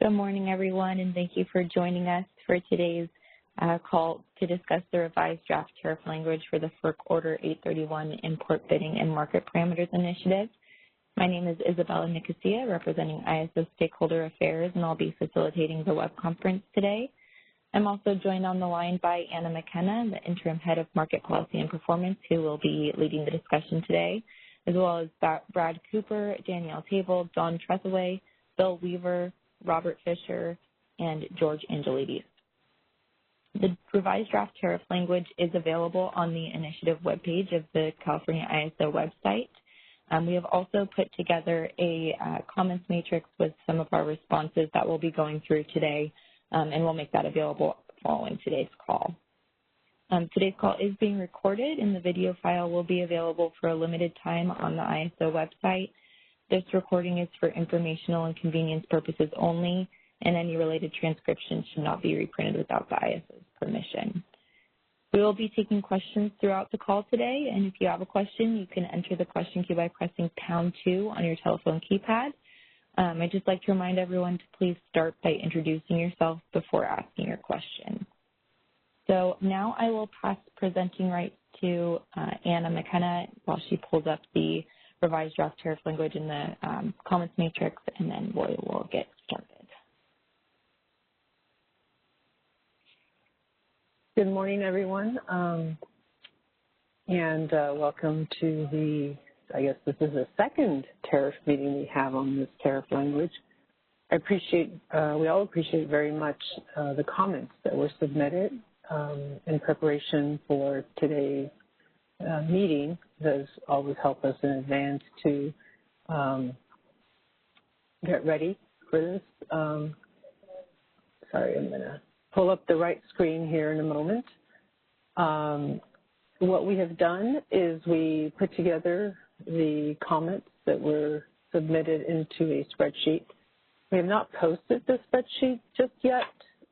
Good morning, everyone, and thank you for joining us for today's call to discuss the revised draft tariff language for the FERC Order 831 Import Bidding and Market Parameters Initiative. My name is Isabella Nicosia, representing ISO Stakeholder Affairs, and I'll be facilitating the web conference today. I'm also joined on the line by Anna McKenna, the Interim Head of Market Policy and Performance, who will be leading the discussion today, as well as Brad Cooper, Danielle Table, Don Trethaway, Bill Weaver, Robert Fisher, and George Angelides. The revised draft tariff language is available on the initiative webpage of the California ISO website. We have also put together a comments matrix with some of our responses that we'll be going through today, and we'll make that available following today's call. Today's call is being recorded, and the video file will be available for a limited time on the ISO website. This recording is for informational and convenience purposes only, and any related transcriptions should not be reprinted without the ISO's permission. We will be taking questions throughout the call today, and if you have a question, you can enter the question queue by pressing #2 on your telephone keypad. I'd just like to remind everyone to please start by introducing yourself before asking your question. So now I will pass presenting rights to Anna McKenna while she pulls up the revised draft tariff language in the comments matrix, and then we will get started. Good morning, everyone, and welcome to the, I guess this is the second tariff meeting we have on this tariff language. I appreciate, we all appreciate very much the comments that were submitted in preparation for today's meeting. Those always help us in advance to get ready for this. Sorry, I'm going to pull up the right screen here in a moment. What we have done is we put together the comments that were submitted into a spreadsheet. We have not posted the spreadsheet just yet,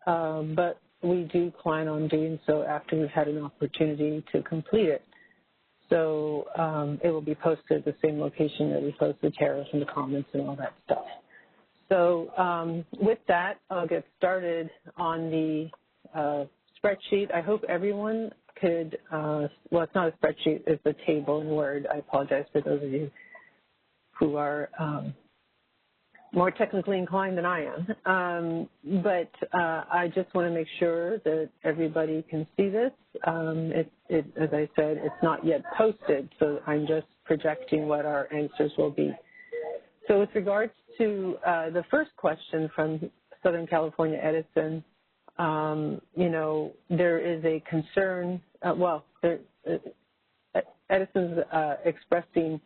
but we do plan on doing so after we've had an opportunity to complete it. So it will be posted at the same location that we post the tariffs and the comments and all that stuff. So with that, I'll get started on the spreadsheet. I hope everyone could, well, it's not a spreadsheet, it's a table in Word. I apologize for those of you who are more technically inclined than I am. But I just want to make sure that everybody can see this. As I said, it's not yet posted, so I'm just projecting what our answers will be. So with regards to the first question from Southern California Edison, you know, there is a concern, Edison's expressing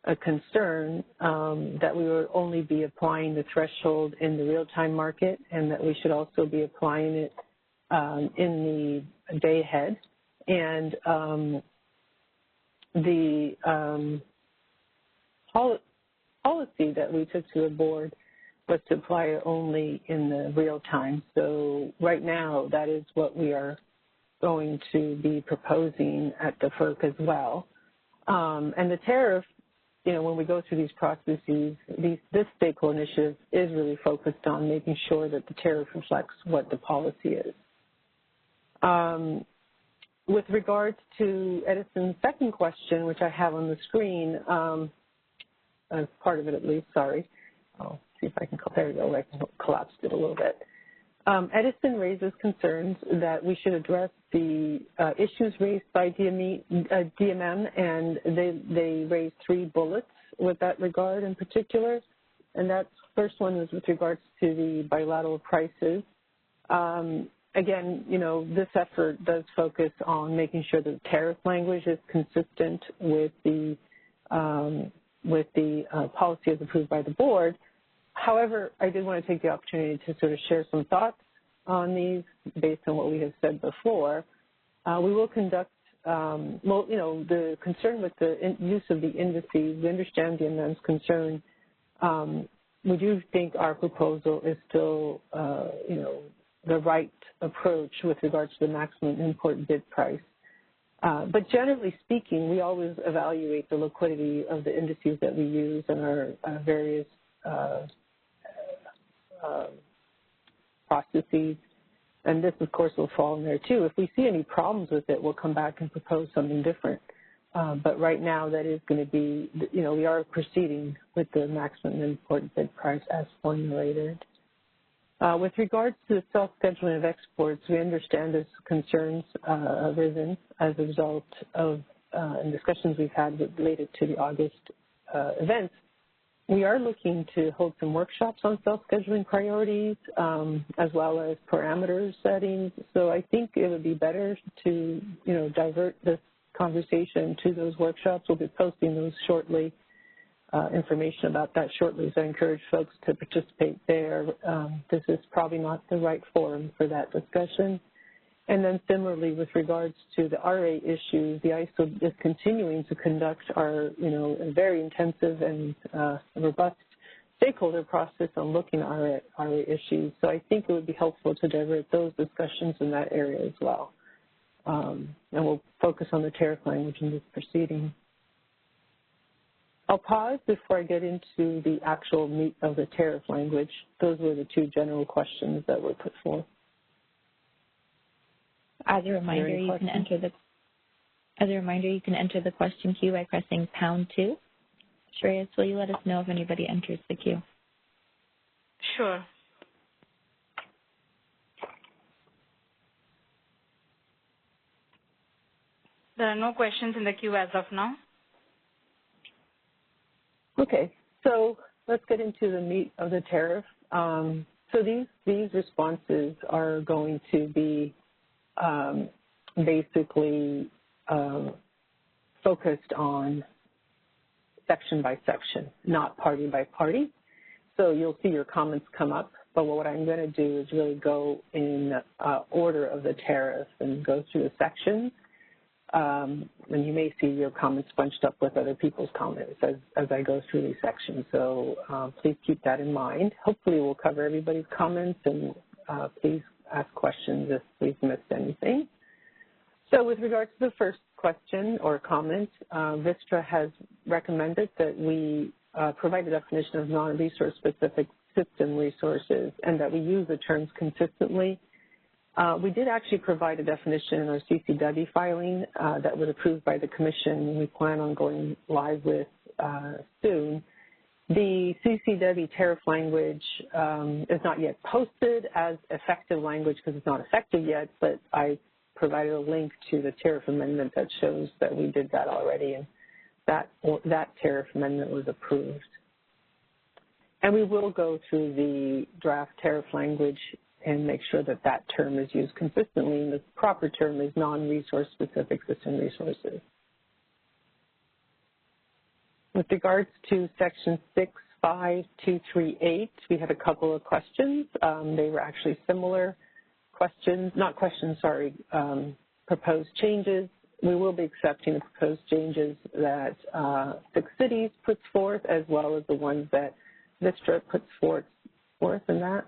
a concern that we would only be applying the threshold in the real-time market and that we should also be applying it in the day ahead. And the policy that we took to the board was to apply it only in the real time. So right now, that is what we are going to be proposing at the FERC as well. And the tariff, you know, when we go through these processes, this stakeholder initiative is really focused on making sure that the tariff reflects what the policy is. With regards to Edison's second question, which I have on the screen, as part of it at least, sorry. I'll see if I can, there we go, I collapsed it a little bit. Edison raises concerns that we should address the issues raised by DMM, and they raised 3 bullets with that regard in particular. And that first one is with regards to the bilateral prices. Again, you know, this effort does focus on making sure that the tariff language is consistent with the policy as approved by the board. However, I did want to take the opportunity to sort of share some thoughts on these based on what we have said before. We will conduct, well, you know, the concern with the use of the indices, we understand the immense concern. We do think our proposal is still, you know, the right approach with regards to the maximum import bid price. But generally speaking, we always evaluate the liquidity of the indices that we use and our various processes. And this, of course, will fall in there, too. If we see any problems with it, we'll come back and propose something different. But right now, that is going to be, we are proceeding with the maximum import bid price as formulated. With regards to the self-scheduling of exports, we understand there's concerns arisen as a result of discussions we've had related to the August events. We are looking to hold some workshops on self-scheduling priorities as well as parameter settings. So I think it would be better to, divert this conversation to those workshops. We'll be posting those shortly, information about that shortly. So I encourage folks to participate there. This is probably not the right forum for that discussion. And then similarly, with regards to the RA issues, the ISO is continuing to conduct our, a very intensive and robust stakeholder process on looking at RA issues. So I think it would be helpful to divert those discussions in that area as well. And we'll focus on the tariff language in this proceeding. I'll pause before I get into the actual meat of the tariff language. Those were the two general questions that were put forth. As a reminder, you can enter the question queue by pressing #2. Shreyas, will you let us know if anybody enters the queue? Sure. There are no questions in the queue as of now. Okay, so let's get into the meat of the tariff. So these responses are going to be basically focused on section by section, not party by party. So you'll see your comments come up, but what I'm going to do is really go in order of the tariff and go through the sections. And you may see your comments bunched up with other people's comments as I go through these sections. So please keep that in mind. Hopefully we'll cover everybody's comments, and please ask questions if we've missed anything. So with regards to the first question or comment, VISTRA has recommended that we provide a definition of non-resource specific system resources and that we use the terms consistently. We did actually provide a definition in our CCW filing that was approved by the Commission, and we plan on going live with soon. The CCW tariff language is not yet posted as effective language because it's not effective yet, but I provided a link to the tariff amendment that shows that we did that already, and that tariff amendment was approved. And we will go through the draft tariff language and make sure that that term is used consistently, and the proper term is non-resource specific system resources. With regards to section 65238, we had a couple of questions. They were actually similar questions, proposed changes. We will be accepting the proposed changes that 6 cities puts forth, as well as the ones that VISTRA puts forth in that.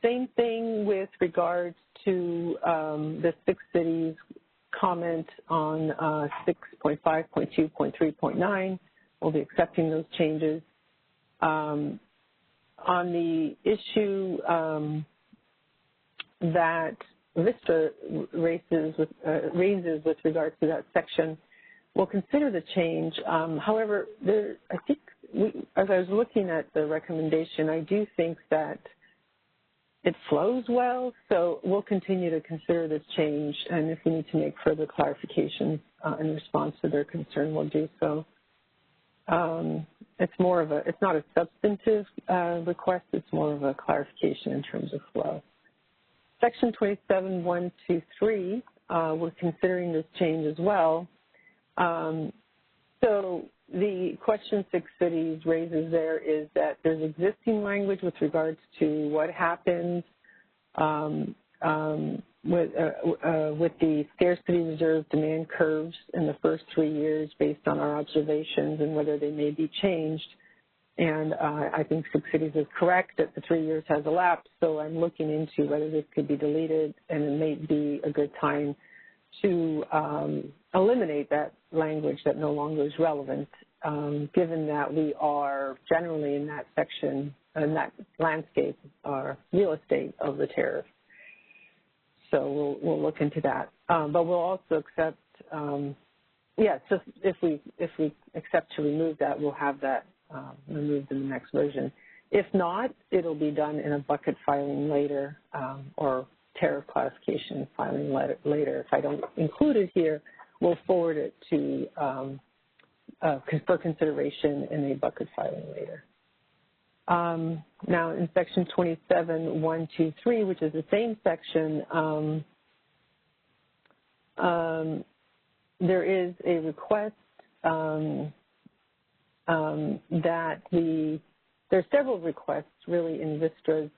Same thing with regards to the 6 cities comment on 6.5.2.3.9. We'll be accepting those changes. On the issue that VISTA raises with regards to that section, we'll consider the change. However, I think as I was looking at the recommendation, I do think that it flows well, so we'll continue to consider this change, and if we need to make further clarifications in response to their concern, we'll do so. It's not a substantive request, it's more of a clarification in terms of flow. Section 27.123, we're considering this change as well. So the question 6 cities raises there is that there's existing language with regards to what happens with the scarcity reserve demand curves in the first 3 years based on our observations and whether they may be changed. And I think 6 cities is correct that the 3 years has elapsed, so I'm looking into whether this could be deleted, and it may be a good time to eliminate that language that no longer is relevant, given that we are generally in that section, in that landscape, our real estate of the tariff. So we'll look into that. But we'll also accept, just if we accept to remove that, we'll have that removed in the next version. If not, it'll be done in a bucket filing later or tariff classification filing later. If I don't include it here, we'll forward it to for consideration in a bucket filing later. Now, in section 27.123, which is the same section, there is a request that there's several requests really in VISTRA's.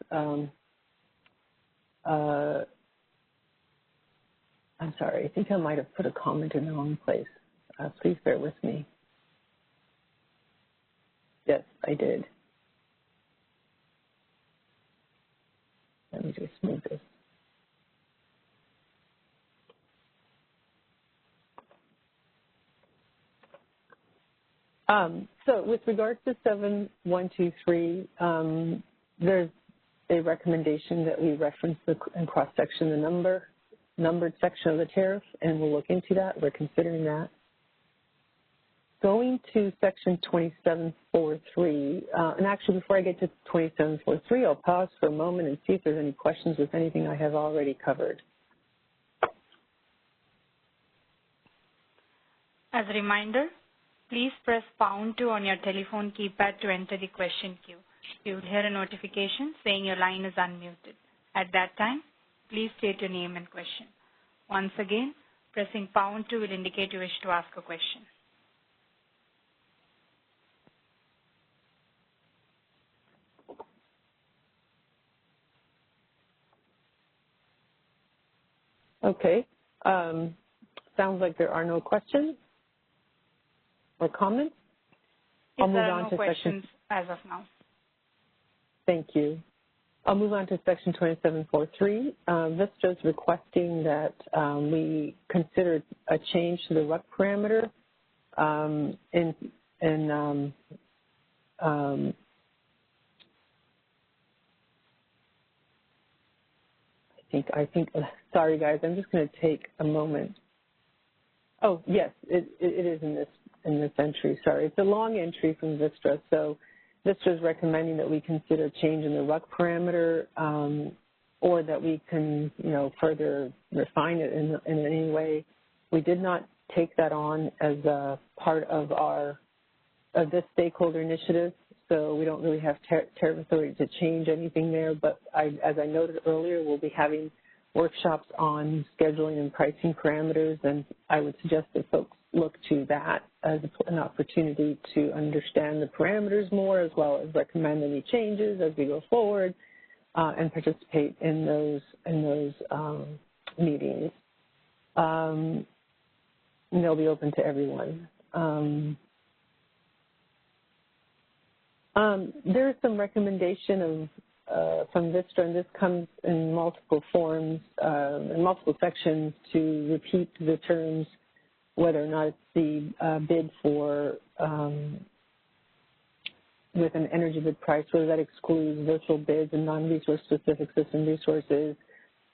I'm sorry, I think I might have put a comment in the wrong place. Please bear with me. Yes, I did. Let me just move this. So with regards to 7.123, there's a recommendation that we reference and cross-section the numbered section of the tariff, and we'll look into that. We're considering that. Going to section 27.4.3, and actually before I get to 27.4.3, I'll pause for a moment and see if there's any questions with anything I have already covered. As a reminder, please press #2 on your telephone keypad to enter the question queue. You will hear a notification saying your line is unmuted. At that time, please state your name and question. Once again, pressing #2 will indicate you wish to ask a question. Okay. Sounds like there are no questions or comments. If there are no questions as of now. Thank you. I'll move on to section 27.4.3. VISTA is requesting that we consider a change to the RUC parameter I think, sorry guys, I'm just going to take a moment. Oh, yes, it is in this entry, sorry. It's a long entry from VISTA, so VISTA is recommending that we consider change in the RUC parameter or that we can, further refine it in any way. We did not take that on as a part of this stakeholder initiative, so we don't really have tariff authority to change anything there, but as I noted earlier, we'll be having workshops on scheduling and pricing parameters, and I would suggest that folks look to that as an opportunity to understand the parameters more, as well as recommend any changes as we go forward and participate in those meetings. And they'll be open to everyone. There is some recommendation from VISTA, and this comes in multiple forms, in multiple sections, to repeat the terms, whether or not it's the bid for with an energy bid price, whether that excludes virtual bids and non-resource specific system resources.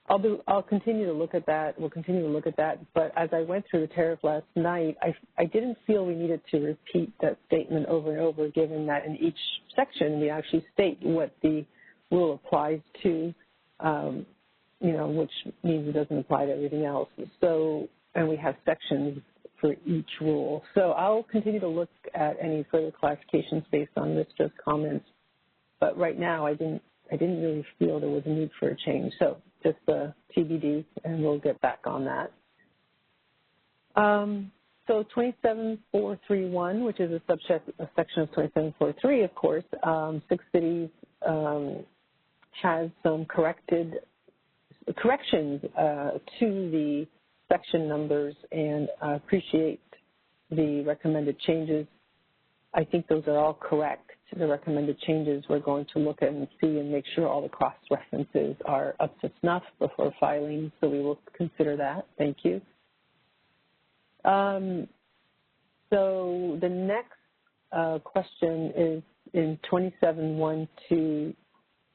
I'll continue to look at that. We'll continue to look at that. But as I went through the tariff last night, I didn't feel we needed to repeat that statement over and over, given that in each section we actually state what the rule applies to, which means it doesn't apply to everything else. So, and we have sections for each rule. So I'll continue to look at any further classifications based on VISTA's comments. But right now, I didn't really feel there was a need for a change. So just the TBD, and we'll get back on that. So 27.431, which is a section of 27.43, of course, 6 cities has some corrections to the section numbers, and appreciate the recommended changes. I think those are all correct. The recommended changes we're going to look at and see and make sure all the cross-references are up to snuff before filing, so we will consider that. Thank you. So the next question is in 27.123,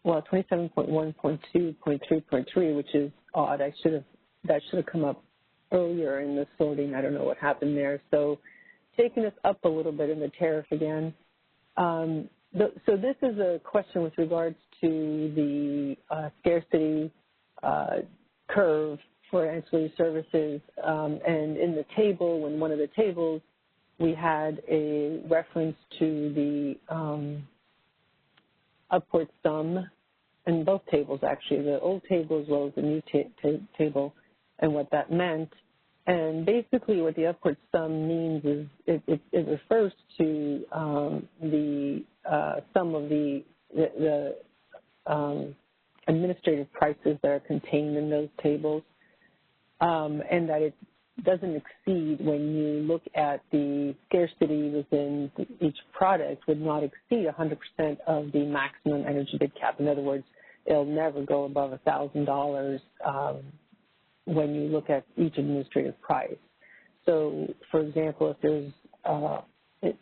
well, 27.1.2.3.3, which is odd. That should have come up earlier in the sorting. I don't know what happened there. So taking us up a little bit in the tariff again. So this is a question with regards to the scarcity curve for ancillary services. And in the table, in one of the tables, we had a reference to the upward sum in both tables, actually, the old table as well as the new table, and what that meant. And basically what the upward sum means is it refers to the sum of the administrative prices that are contained in those tables, and that it doesn't exceed, when you look at the scarcity within each product, would not exceed 100% of the maximum energy bid cap. In other words, it'll never go above $1,000 when you look at each administrative price. So, for example, if there's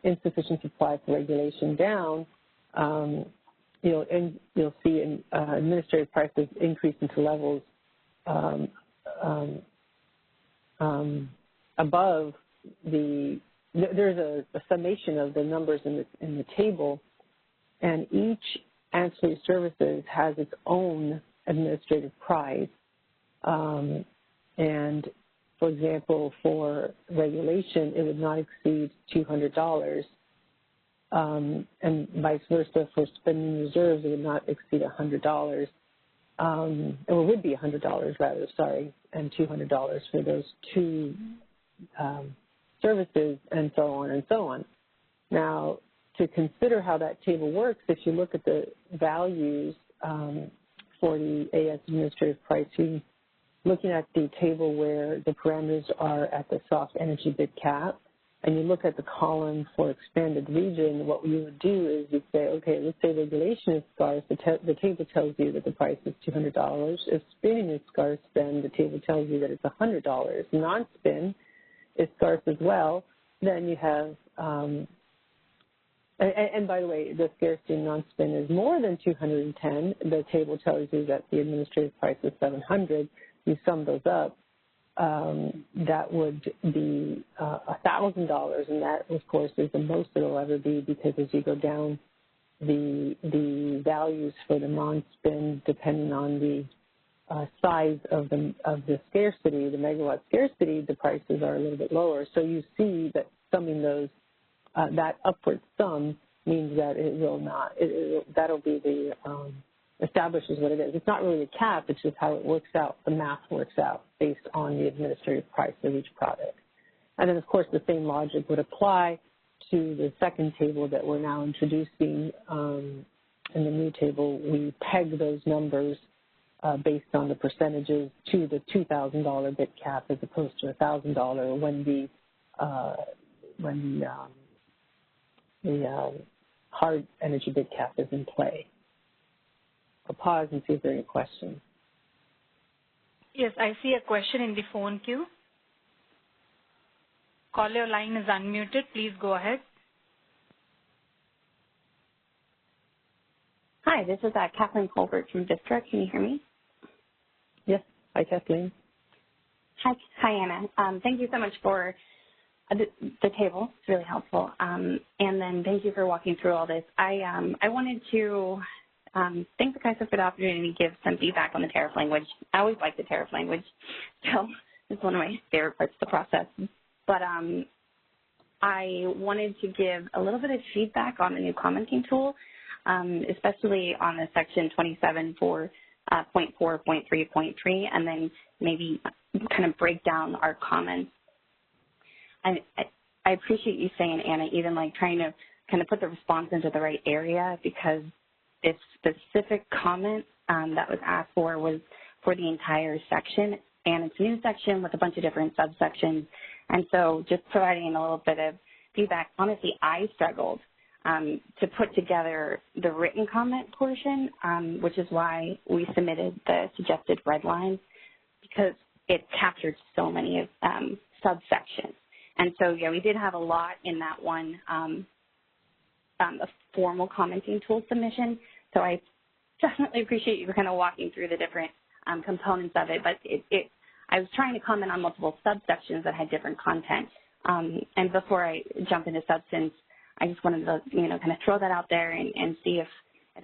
insufficient supply for regulation down, you'll see administrative prices increase into levels above there's a summation of the numbers in the table, and each ancillary services has its own administrative price. And for example, for regulation, it would not exceed $200, and vice versa for spending reserves, it would not exceed $100. It would be $100 rather, sorry, and $200 for those two services, and so on and so on. Now, to consider how that table works, if you look at the values for the AS administrative pricing, looking at the table where the parameters are at the soft energy bid cap, and you look at the column for expanded region, what you would do is you'd say, okay, let's say regulation is scarce. The table tells you that the price is $200. If spinning is scarce, then the table tells you that it's $100. Non-spin is scarce as well. Then you have, and by the way, the scarcity in non-spin is more than 210. The table tells you that the administrative price is $700. You sum those up, that would be $1,000, and that, of course, is the most it'll ever be, because as you go down the values for the non-spin, depending on the size of the scarcity, the megawatt scarcity, the prices are a little bit lower. So you see that summing those, that upward sum means that it will not. That'll be the establishes what it is. It's not really a cap, it's just how it works out. The math works out based on the administrative price of each product. And then, of course, the same logic would apply to the second table that we're now introducing. In the new table, we peg those numbers based on the percentages to the $2,000 bid cap as opposed to $1,000 when the hard energy bid cap is in play. I'll pause and see if there are any questions. Yes, I see a question in the phone queue. Caller, your line is unmuted. Please go ahead. Hi, this is Kathleen Colbert from Vistra. Can you hear me? Yes. Hi, Kathleen. Hi, Anna. Thank you so much for the table. It's really helpful. And then thank you for walking through all this. I wanted to thank the guys for the opportunity to give some feedback on the tariff language. I always like the tariff language, so it's one of my favorite parts of the process. But I wanted to give a little bit of feedback on the new commenting tool, especially on the section 27.4.3.3, and then maybe kind of break down our comments. I appreciate you saying, Anna, even like trying to kind of put the response into the right area, because this specific comment that was asked for was for the entire section, and it's a new section with a bunch of different subsections. And so just providing a little bit of feedback, honestly, I struggled to put together the written comment portion, which is why we submitted the suggested red lines, because it captured so many subsections. And so, yeah, we did have a lot in that one a formal commenting tool submission. So I definitely appreciate you kind of walking through the different components of it, but I was trying to comment on multiple subsections that had different content. And before I jump into substance, I just wanted to, kind of throw that out there and see if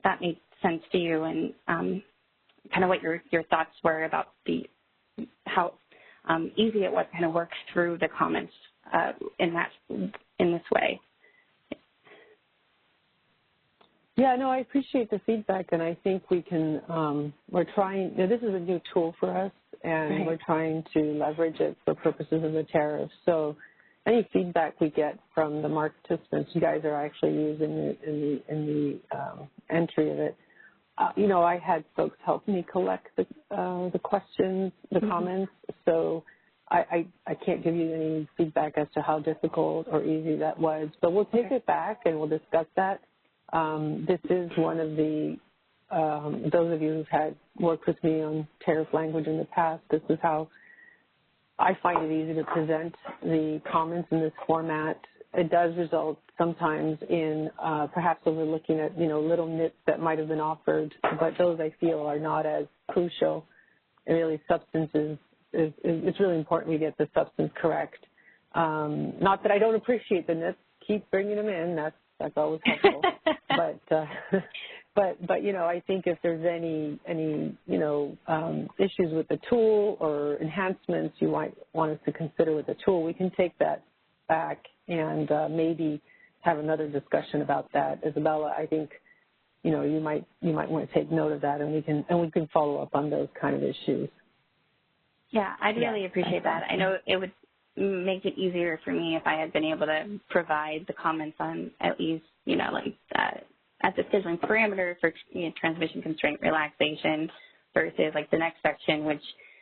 that made sense to you, and kind of what your thoughts were about how easy it was to kind of work through the comments in this way. Yeah, no, I appreciate the feedback, and I think we can, we're trying, this is a new tool for us, and Right. we're trying to leverage it for purposes of the tariff. So any feedback we get from the market participants, you guys are actually using in the entry of it. I had folks help me collect the questions, the comments, so I can't give you any feedback as to how difficult or easy that was, but we'll take it back and we'll discuss that. This is one of the, those of you who've had worked with me on tariff language in the past, this is how I find it easy to present the comments in this format. It does result sometimes in perhaps overlooking at, little nits that might have been offered, but those I feel are not as crucial. And really, substance it's really important we get the substance correct. Not that I don't appreciate the nits, keep bringing them in, that's always helpful. but I think if there's any issues with the tool or enhancements you might want us to consider with the tool, we can take that back and maybe have another discussion about that. Isabella, I think you might want to take note of that, and we can follow up on those kind of issues. Yeah, I'd really appreciate that. I know it would make it easier for me if I had been able to provide the comments on at least, at the scheduling parameter for transmission constraint relaxation versus like the next section, which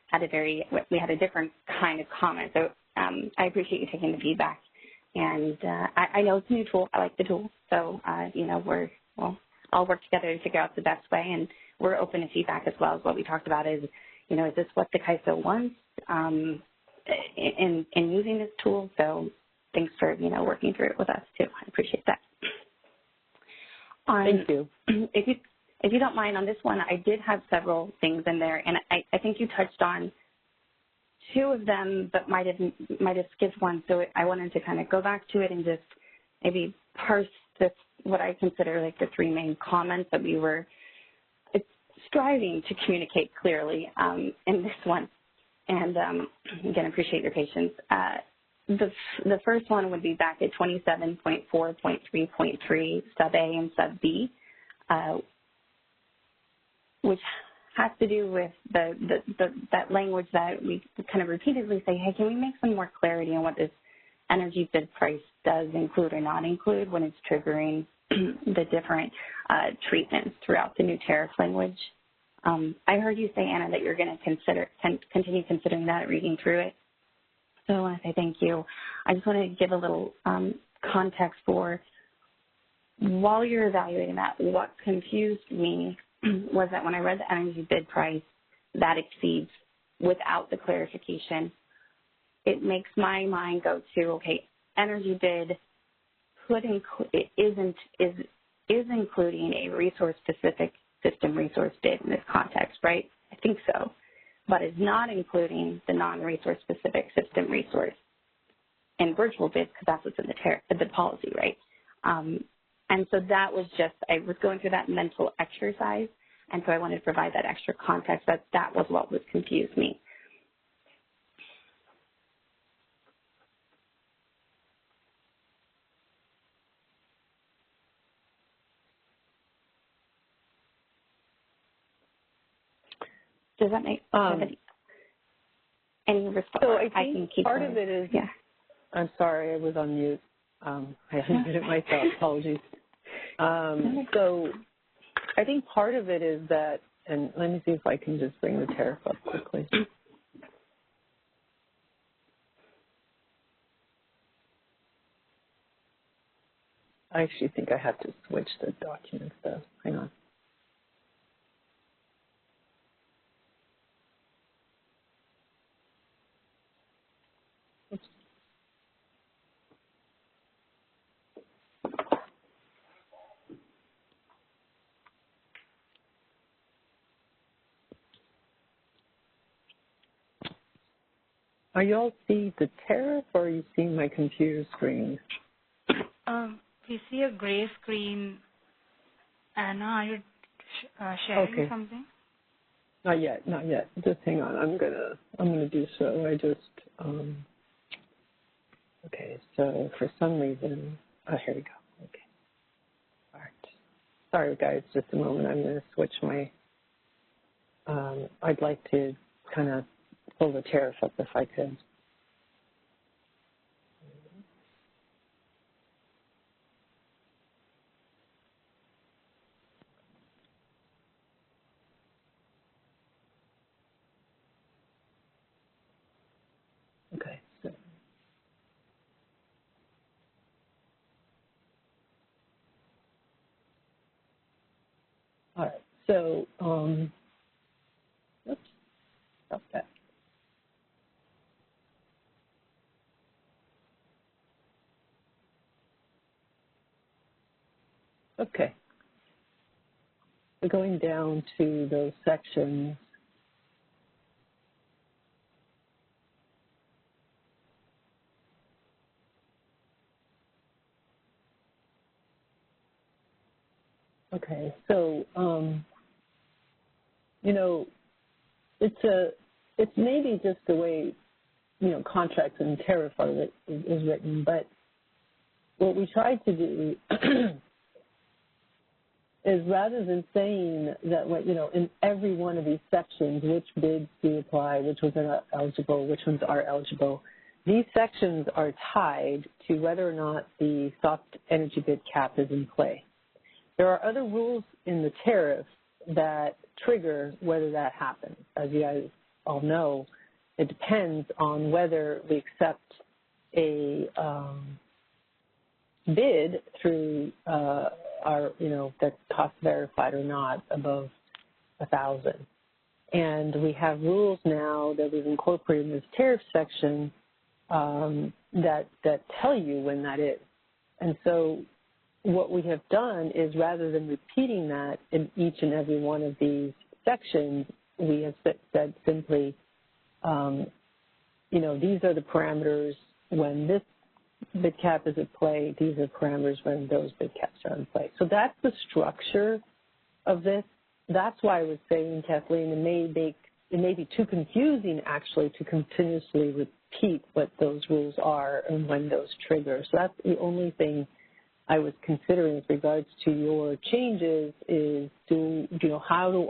had we had a different kind of comment. So I appreciate you taking the feedback. And I know it's a new tool. I like the tool. So, we'll all work together to figure out the best way. And we're open to feedback as well. As what we talked about is, is this what the CAISO wants in using this tool? So thanks for, working through it with us too. I appreciate that. Thank you. If you don't mind, on this one, I did have several things in there, and I think you touched on two of them, but might have skipped one. So I wanted to kind of go back to it and just maybe parse what I consider like the three main comments that we were striving to communicate clearly in this one. And again, appreciate your patience. The first one would be back at 27.4.3.3 sub A and sub B, which has to do with that language that we kind of repeatedly say, hey, can we make some more clarity on what this energy bid price does include or not include when it's triggering the different treatments throughout the new tariff language? I heard you say, Anna, that you're going to continue considering that, reading through it. So I want to say thank you. I just want to give a little context for, while you're evaluating that, what confused me was that when I read the energy bid price, that exceeds without the clarification, it makes my mind go to, okay, energy bid is including a resource-specific system resource bid in this context, right? I think so. But is not including the non-resource specific system resource and virtual bids, because that's what's in the policy, right? And so that was just, I was going through that mental exercise, and so I wanted to provide that extra context that was what was confused me. Does that make any response? So I can think keep part going. of it is, yeah. I'm sorry, I was on mute. I haven't did it myself, apologies. So I think part of it is that, and let me see if I can just bring the tariff up quickly. I actually think I have to switch the documents though. Hang on. Are you all seeing the tariff, or are you seeing my computer screen? We see a gray screen. Anna, are you sharing something? Not yet. Just hang on. I'm gonna do so. Okay. So for some reason, here we go. Okay. All right. Sorry, guys. Just a moment. I'm gonna switch my. I'd like to kind of pull the tariff up if I could. Okay. So. All right. So, oops, stop that. Okay. So going down to those sections. Okay. So, you know, it's maybe just the way, you know, contracts and tariff is written, but what we tried to do is rather than saying that, you know, in every one of these sections, which bids do apply, which ones are not eligible, which ones are eligible, these sections are tied to whether or not the soft energy bid cap is in play. There are other rules in the tariff that trigger whether that happens. As you guys all know, it depends on whether we accept a bid through our, you know, that's cost verified or not above 1,000. And we have rules now that we've incorporated in this tariff section that tell you when that is. And so what we have done is, rather than repeating that in each and every one of these sections, we have said simply, you know, these are the parameters when this bid cap is at play. These are parameters when those bid caps are in play. So that's the structure of this. That's why I was saying, Kathleen, it may be too confusing actually to continuously repeat what those rules are and when those trigger. So that's the only thing I was considering with regards to your changes is, how do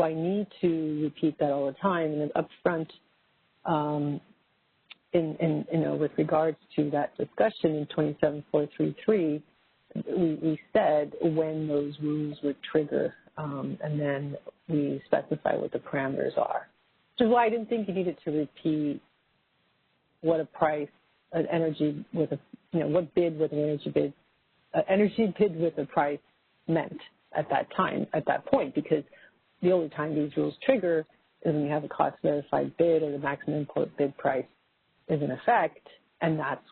I need to repeat that all the time? And then up front, with regards to that discussion in 27433, we said when those rules would trigger, and then we specify what the parameters are. Which is why I didn't think you needed to repeat what a price, an energy with what bid with an energy bid with a price meant at that time, at that point, because the only time these rules trigger is when you have a cost verified bid or the maximum import bid price is in effect, and that's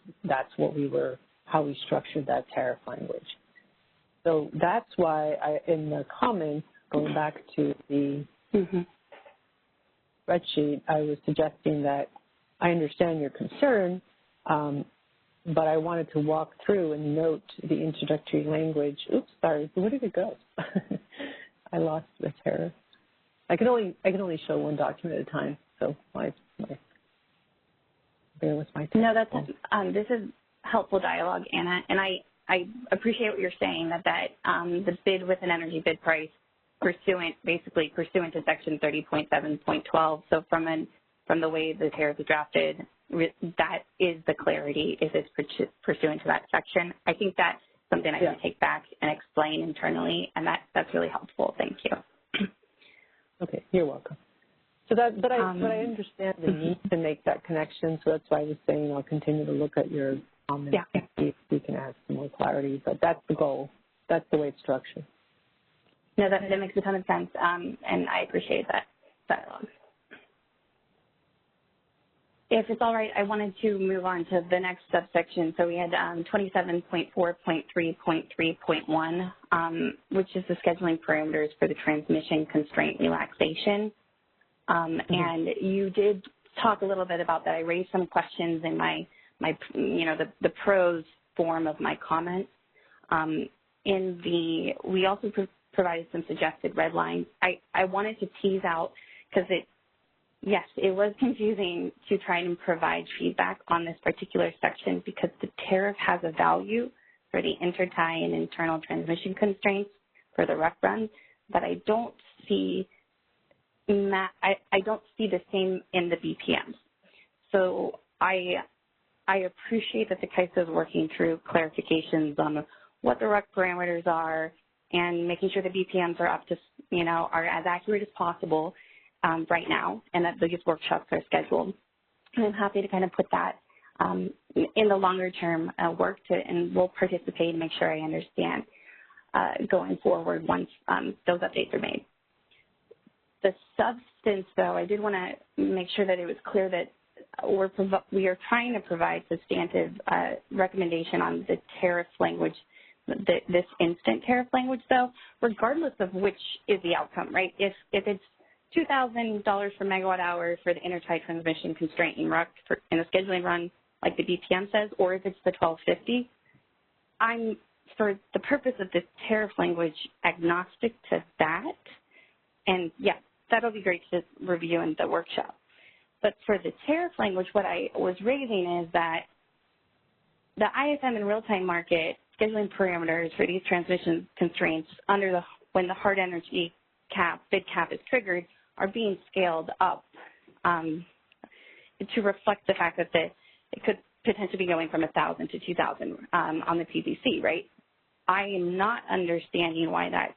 how we structured that tariff language. So that's why in the comments, going back to the spreadsheet, I was suggesting that I understand your concern, but I wanted to walk through and note the introductory language. Oops, sorry, where did it go? I lost the tariff. I can only show one document at a time, so bear with my time. No, this is helpful dialogue, Anna, and I appreciate what you're saying, that the bid with an energy bid price pursuant to section 30.7.12. So from the way the tariff is drafted, that is the clarity, if it's pursuant to that section. I think that's something I can take back and explain internally, and that's really helpful. Thank you. Okay, you're welcome. So but I understand the need to make that connection, so that's why I was saying I'll continue to look at your comments and see if we can add some more clarity, but that's the goal. That's the way it's structured. No, that makes a ton of sense, and I appreciate that dialogue. If it's all right, I wanted to move on to the next subsection. So we had 27.4.3.3.1, which is the scheduling parameters for the transmission constraint relaxation. And you did talk a little bit about that. I raised some questions in my the prose form of my comments. We also provided some suggested red lines. I wanted to tease out, because yes, it was confusing to try and provide feedback on this particular section, because the tariff has a value for the intertie and internal transmission constraints for the RUC run, but I don't see I don't see the same in the BPMs. So I appreciate that the CAISO is working through clarifications on what the RUC parameters are and making sure the BPMs are up to, are as accurate as possible right now, and that these workshops are scheduled. And I'm happy to kind of put that in the longer term work and we'll participate and make sure I understand going forward once those updates are made. The substance, though, I did want to make sure that it was clear that we are trying to provide substantive recommendation on the tariff language, this instant tariff language, though, regardless of which is the outcome, right? If it's $2,000 per megawatt hour for the intertie transmission constraint in RUC in a scheduling run, like the BPM says, or if it's the $1,250, I'm, for the purpose of this tariff language, agnostic to that. And yeah, that'll be great to review in the workshop. But for the tariff language, what I was raising is that the ISM and real-time market scheduling parameters for these transmission constraints when the hard energy bid cap is triggered are being scaled up to reflect the fact that it could potentially be going from 1,000 to 2,000 on the PVC, right? I am not understanding why that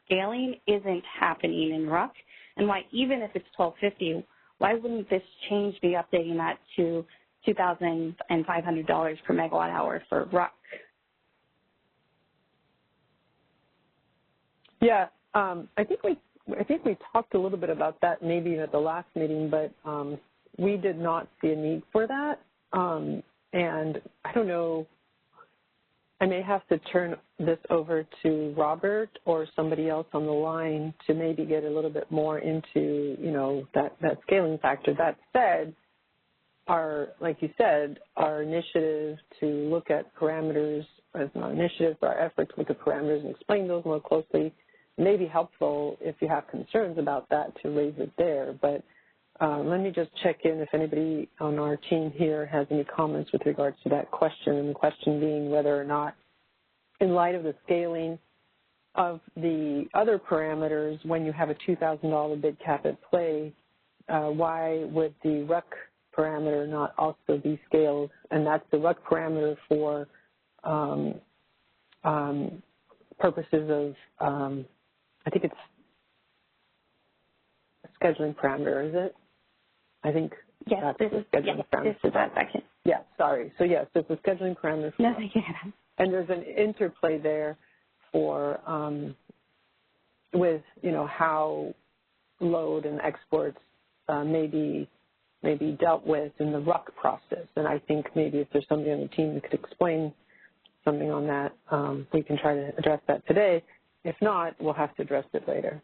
scaling isn't happening in RUC, and why even if it's $1,250, why wouldn't this change be updating that to $2,500 per megawatt hour for RUC? Yeah, I think we talked a little bit about that maybe at the last meeting, but we did not see a need for that. And I don't know, I may have to turn this over to Robert or somebody else on the line to maybe get a little bit more into, that scaling factor. That said, like you said, our initiative to look at parameters as an initiative, our effort to look at parameters and explain those more closely may be helpful if you have concerns about that to raise it there. But let me just check in if anybody on our team here has any comments with regards to that question, and the question being whether or not, in light of the scaling of the other parameters, when you have a $2,000 bid cap at play, why would the RUC parameter not also be scaled? And that's the RUC parameter for purposes of, I think it's a scheduling parameter, is it? I think yes, that's this the scheduling parameter. This is that second. Yeah, sorry. So yes, there's a scheduling parameter. No, thank you. And there's an interplay there for with how load and exports may be dealt with in the RUC process. And I think maybe if there's somebody on the team that could explain something on that, we can try to address that today. If not, we'll have to address it later.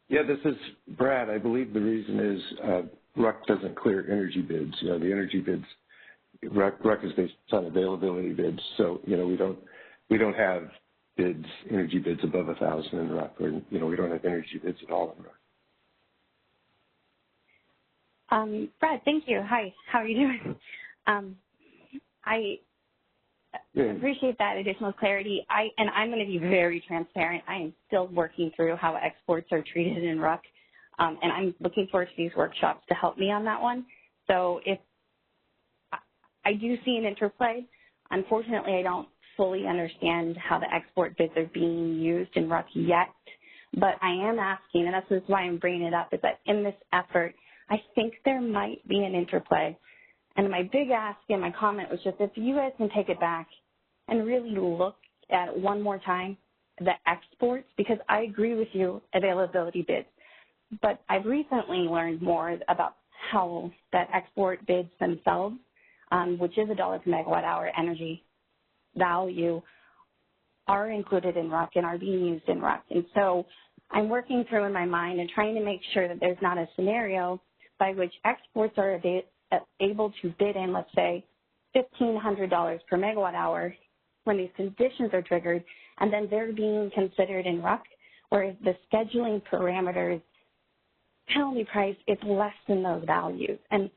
Yeah, this is Brad. I believe the reason is RUC doesn't clear energy bids. The energy bids, RUC is based on availability bids. So, we don't have bids, energy bids above 1,000 in RUC, or, we don't have energy bids at all in RUC. Brad, thank you. Hi, how are you doing? I appreciate that additional clarity. And I'm going to be very transparent. I am still working through how exports are treated in RUC, and I'm looking forward to these workshops to help me on that one. So if I do see an interplay, unfortunately, I don't fully understand how the export bids are being used in RUC yet, but I am asking, and that's why I'm bringing it up, is that in this effort, I think there might be an interplay. And my big ask in my comment was just if you guys can take it back and really look at one more time the exports, because I agree with you, availability bids. But I've recently learned more about how that export bids themselves, which is $1 per megawatt hour energy value, are included in RUC and are being used in RUC. And so I'm working through in my mind and trying to make sure that there's not a scenario by which exports are able to bid in, let's say, $1,500 per megawatt hour when these conditions are triggered, and then they're being considered in RUC, whereas the scheduling parameters penalty price is less than those values. And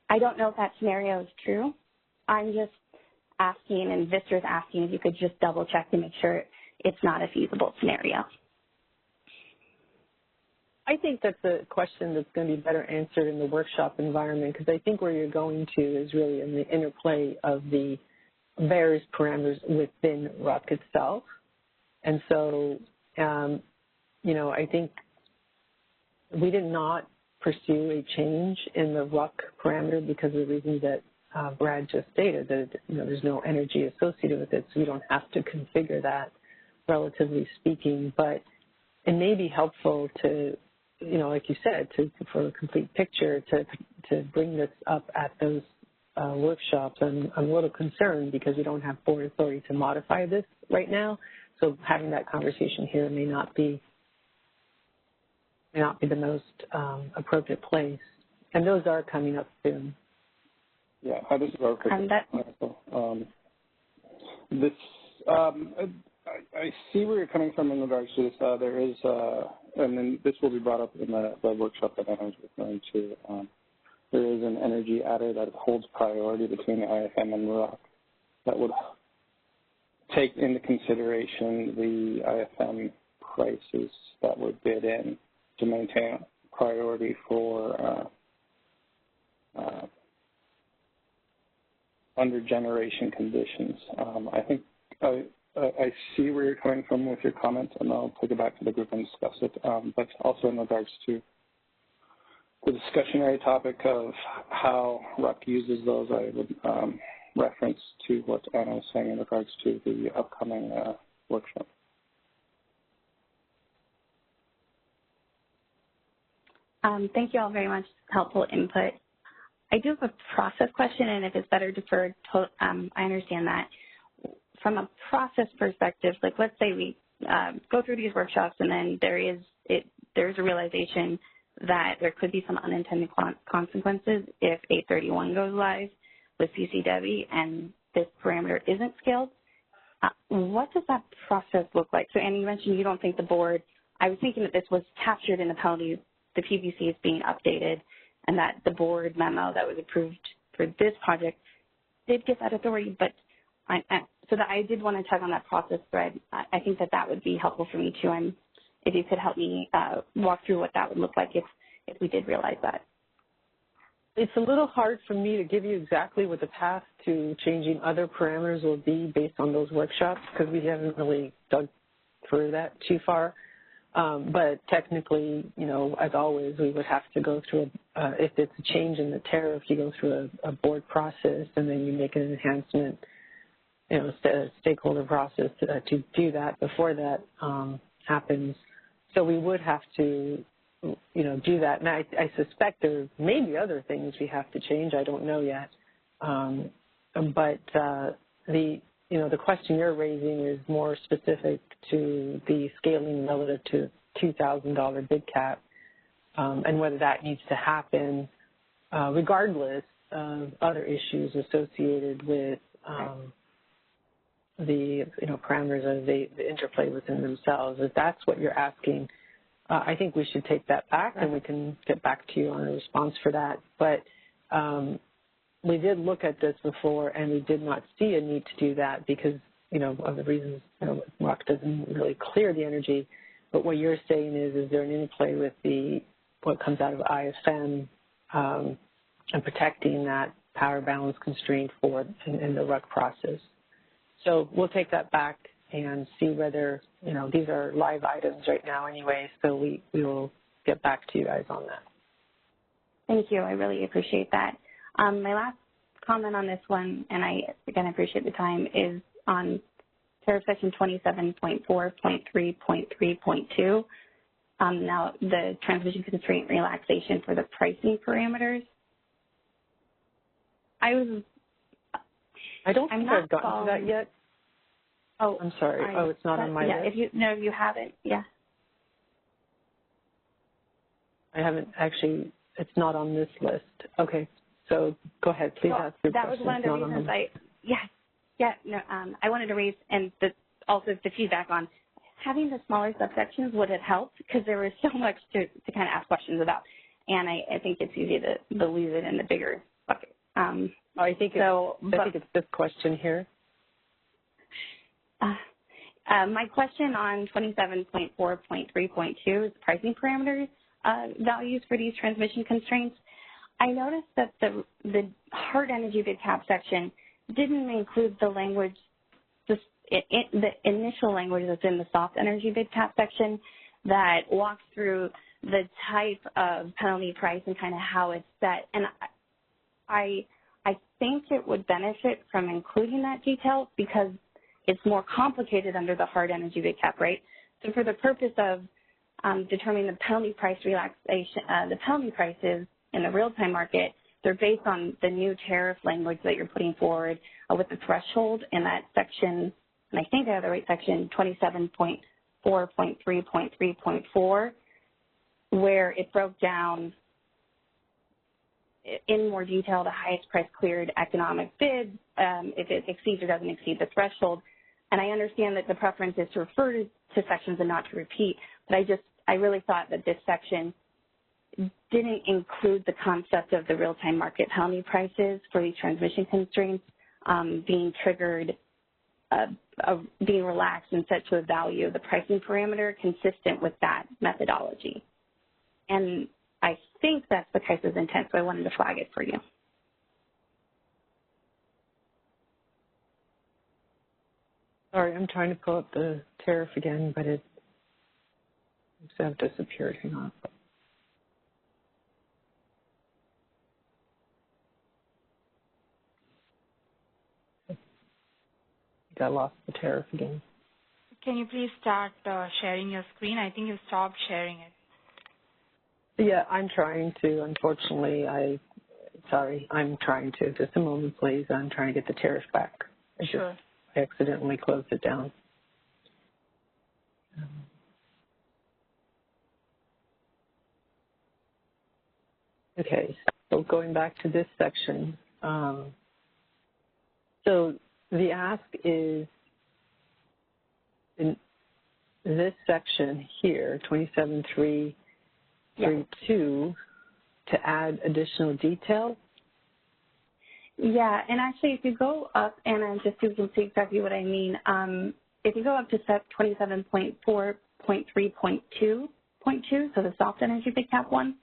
I don't know if that scenario is true. I'm just asking, and Vistra's asking if you could just double check to make sure it's not a feasible scenario. I think that's a question that's going to be better answered in the workshop environment, because I think where you're going to is really in the interplay of the various parameters within RUC itself. And so, you know, I think we did not pursue a change in the RUC parameter because of the reasons that Brad just stated, that, you know, there's no energy associated with it, so you don't have to configure that, relatively speaking. But it may be helpful to, you know, like you said, for a complete picture, to bring this up at those workshops. I'm a little concerned because we don't have board authority to modify this right now, so having that conversation here may not be the most appropriate place. And those are coming up soon. Yeah, this is our quick this, I see where you're coming from in regards to this. There is, and then this will be brought up in the workshop that I was referring to. There is an energy adder that holds priority between the IFM and RUC that would take into consideration the IFM prices that were bid in to maintain priority for under generation conditions. I think I see where you're coming from with your comments, and I'll take it back to the group and discuss it. But also in regards to the discussionary topic of how RUC uses those, I would reference to what Anna was saying in regards to the upcoming workshop. Thank you all very much. Helpful input. I do have a process question, and if it's better deferred, I understand that. From a process perspective, like let's say we go through these workshops and then there's a realization that there could be some unintended consequences if 831 goes live with CCW and this parameter isn't scaled. What does that process look like? So Annie, you mentioned you don't think the board, I was thinking that this was captured in the penalty, the PBC is being updated, and that the board memo that was approved for this project did get that authority, but so that I did want to tug on that process thread. I think that would be helpful for me too. If you could help me walk through what that would look like if we did realize that. It's a little hard for me to give you exactly what the path to changing other parameters will be based on those workshops, because we haven't really dug through that too far. But technically, you know, as always, we would have to go through, if it's a change in the tariff, you go through a board process, and then you make an enhancement, you know, stakeholder process to do that before that happens. So we would have to, you know, do that. And I suspect there may be other things we have to change. I don't know yet. But the question you're raising is more specific to the scaling relative to $2,000 bid cap, and whether that needs to happen regardless of other issues associated with the parameters of the interplay within themselves. If that's what you're asking, I think we should take that back, and we can get back to you on a response for that. But we did look at this before, and we did not see a need to do that because, you know, of the reasons, you know, RUC doesn't really clear the energy. But what you're saying is there an interplay with what comes out of IFM and protecting that power balance constraint in the RUC process. So we'll take that back and see whether, you know, these are live items right now anyway, so we will get back to you guys on that. Thank you. I really appreciate that. My last comment on this one, and I, again, appreciate the time, is on Tariff Section 27.4.3.3.2. Now, the transmission constraint relaxation for the pricing parameters. I don't think I've gotten to that yet. Oh, I'm sorry. It's not on my list. If you haven't, yeah. I haven't actually, it's not on this list. Okay, so go ahead, please ask your that question. was one of the reasons I wanted to raise, and also the feedback on having the smaller subsections would have helped because there was so much to kind of ask questions about. And I think it's easy to lose it in the bigger bucket. I think it's this question here. My question on 27.4.3.2 is pricing parameters values for these transmission constraints. I noticed that the hard energy bid cap section didn't include the language, the initial language that's in the soft energy bid cap section that walks through the type of penalty price and kind of how it's set. And I think it would benefit from including that detail because it's more complicated under the hard energy bid cap, right? So for the purpose of determining the penalty price relaxation, the penalty prices in the real-time market, they're based on the new tariff language that you're putting forward with the threshold in that section, and I think I have the right section, 27.4.3.3.4, where it broke down in more detail the highest price cleared economic bid, if it exceeds or doesn't exceed the threshold. And I understand that the preference is to refer to sections and not to repeat, but I really thought that this section didn't include the concept of the real-time market penalty prices for these transmission constraints being triggered, being relaxed and set to a value, the pricing parameter consistent with that methodology. And I think that's the CAISO's intent, so I wanted to flag it for you. Sorry, I'm trying to pull up the tariff again, but it seems to have disappeared. Hang on. I think I lost the tariff again. Can you please start sharing your screen? I think you stopped sharing it. Yeah, I'm trying to. Unfortunately, I'm trying to. Just a moment, please. I'm trying to get the tariff back. Sure. I accidentally closed it down. Okay, so going back to this section. So the ask is in this section here, 27.3.2, to add additional detail. Yeah, and actually if you go up, and just so you can see exactly what I mean, if you go up to step 27.4.3.2.2, so the soft energy bid cap one,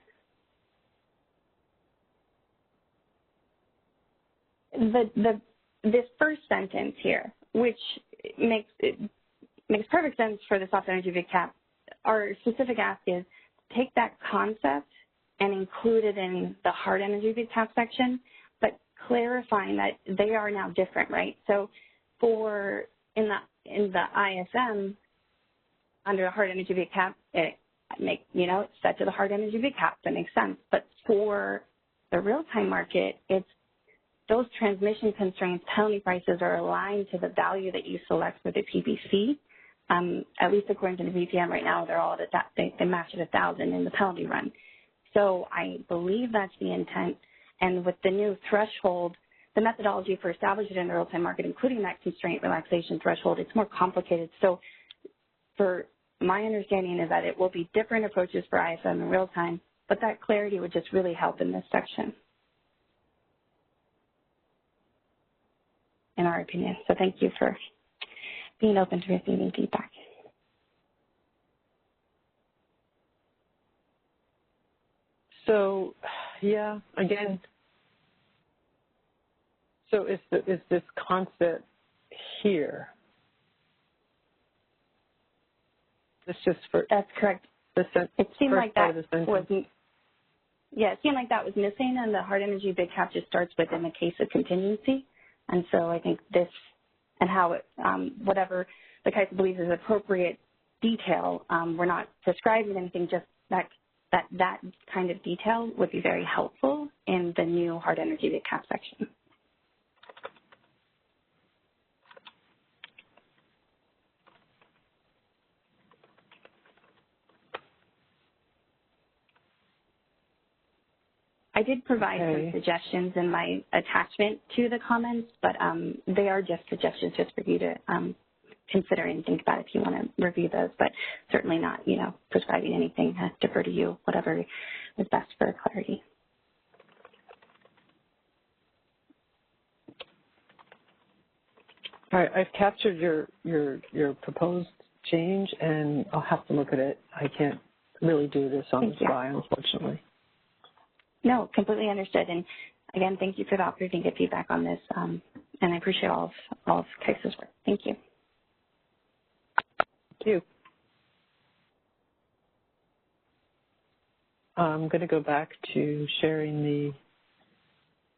this first sentence here, which makes perfect sense for the soft energy bid cap, our specific ask is take that concept and include it in the hard energy bid cap section, but clarifying that they are now different, right? So for in the ISM under the hard energy bid cap, it's set to the hard energy bid cap. That makes sense. But for the real-time market, it's those transmission constraints, penalty prices are aligned to the value that you select for the PPC. At least according to the VPM right now, they're all at they match at 1,000 in the penalty run. So I believe that's the intent. And with the new threshold, the methodology for establishing it in the real-time market, including that constraint relaxation threshold, it's more complicated. So for my understanding is that it will be different approaches for ISM in real-time, but that clarity would just really help in this section, in our opinion. So thank you for being open to receiving feedback. So, yeah, again, so is this concept here? It's just for that's correct. It seemed like that was it seemed like that was missing, and the hard energy bid cap just starts with in the case of contingency. And so I think this and how it whatever the CAISO believes is appropriate detail, we're not prescribing anything, just that kind of detail would be very helpful in the new hard energy bid cap section. I did provide some suggestions in my attachment to the comments, but they are just suggestions just for you to consider and think about if you want to review those, but certainly not, prescribing anything. I defer to you, whatever is best for clarity. All right, I've captured your proposed change, and I'll have to look at it. I can't really do this on the fly, unfortunately. No, completely understood. And again, thank you for the opportunity to get feedback on this, and I appreciate all of CAISO's work. Thank you. Thank you. I'm going to go back to sharing here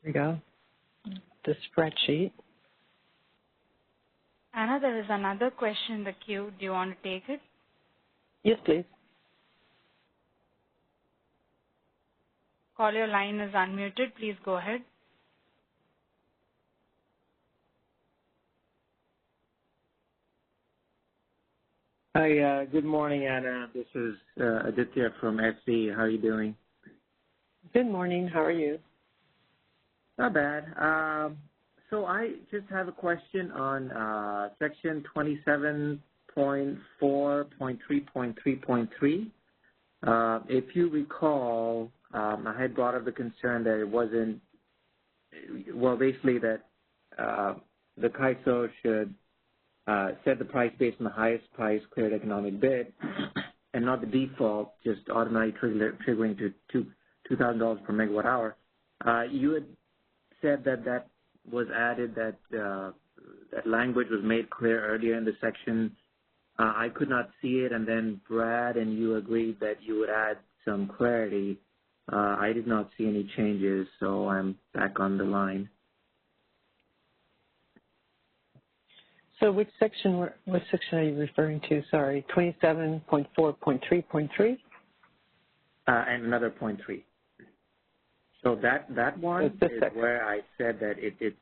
we go, the spreadsheet. Anna, there is another question in the queue. Do you want to take it? Yes, please. Call, your line is unmuted. Please go ahead. Hi, good morning, Anna. This is Aditya from SC. How are you doing? Good morning. How are you? Not bad. So I just have a question on section 27.4.3.3.3. If you recall, I had brought up the concern that it wasn't, well, basically that the CAISO should set the price based on the highest price cleared economic bid and not the default, just automatically triggering to $2,000 per megawatt hour. You had said that was added, that that language was made clear earlier in the section. I could not see it, and then Brad and you agreed that you would add some clarity. I did not see any changes, so I'm back on the line. So what section are you referring to? Sorry, 27.4.3.3? And another 0.3. So that one is where I said that it's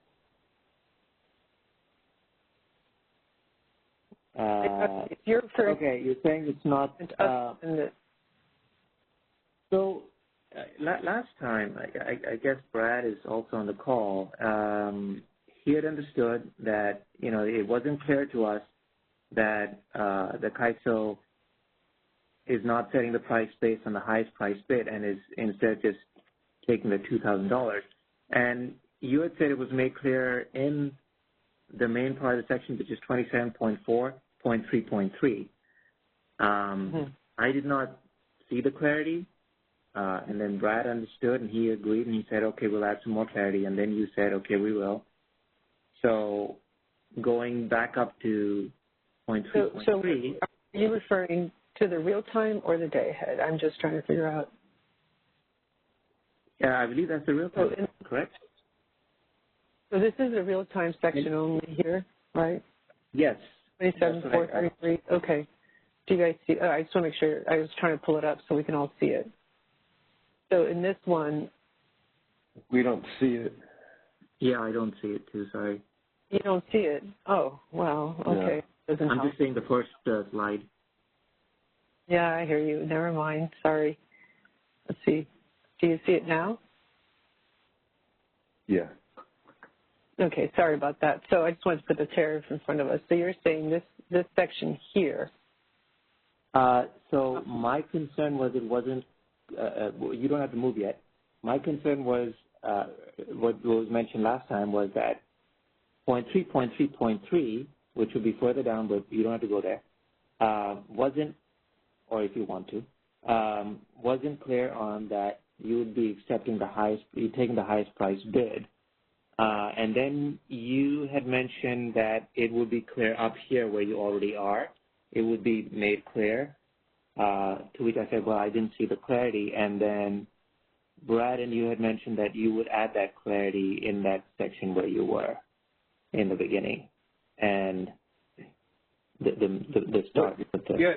you're okay, you're saying it's not. So last time, I guess Brad is also on the call. He had understood that, it wasn't clear to us that the CAISO is not setting the price based on the highest price bid and is instead just taking the $2,000. And you had said it was made clear in the main part of the section, which is 27.4.3.3. I did not see the clarity, and then Brad understood, and he agreed, and he said, okay, we'll add some more clarity, and then you said, okay, we will. So going back up to 0.3.3. So are you referring to the real time or the day ahead? I'm just trying to figure out. Yeah, I believe that's the real time, correct? So this is a real time section only here, right? Yes. 27.4.3. Okay. Do you guys see? I just want to make sure. I was trying to pull it up so we can all see it. So in this one, we don't see it. Yeah, I don't see it too. Sorry. You don't see it? Oh, wow. Okay. Yeah. I'm just seeing the first slide. Yeah, I hear you. Never mind. Sorry. Let's see. Do you see it now? Yeah. Okay, sorry about that. So I just wanted to put the tariff in front of us. So you're saying this section here. So my concern was it wasn't, you don't have to move yet. My concern was, what was mentioned last time was that 0.3.3.3, which would be further down, but you don't have to go there, wasn't, or if you want to, wasn't clear on that you would be accepting the highest, you're taking the highest price bid. And then you had mentioned that it would be clear up here where you already are. It would be made clear, to which I said, well, I didn't see the clarity. And then Brad and you had mentioned that you would add that clarity in that section where you were in the beginning. And the start. Yeah.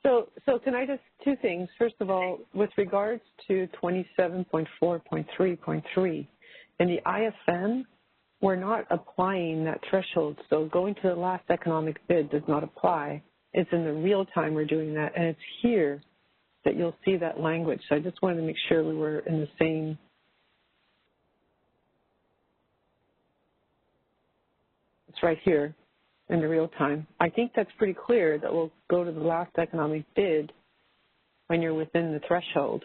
So can I just, two things. First of all, with regards to 27.4.3.3, in the IFM, we're not applying that threshold. So going to the last economic bid does not apply. It's in the real time we're doing that, and it's here that you'll see that language. So I just wanted to make sure we were in the same It's right here in the real time. I think that's pretty clear that we'll go to the last economic bid when you're within the threshold.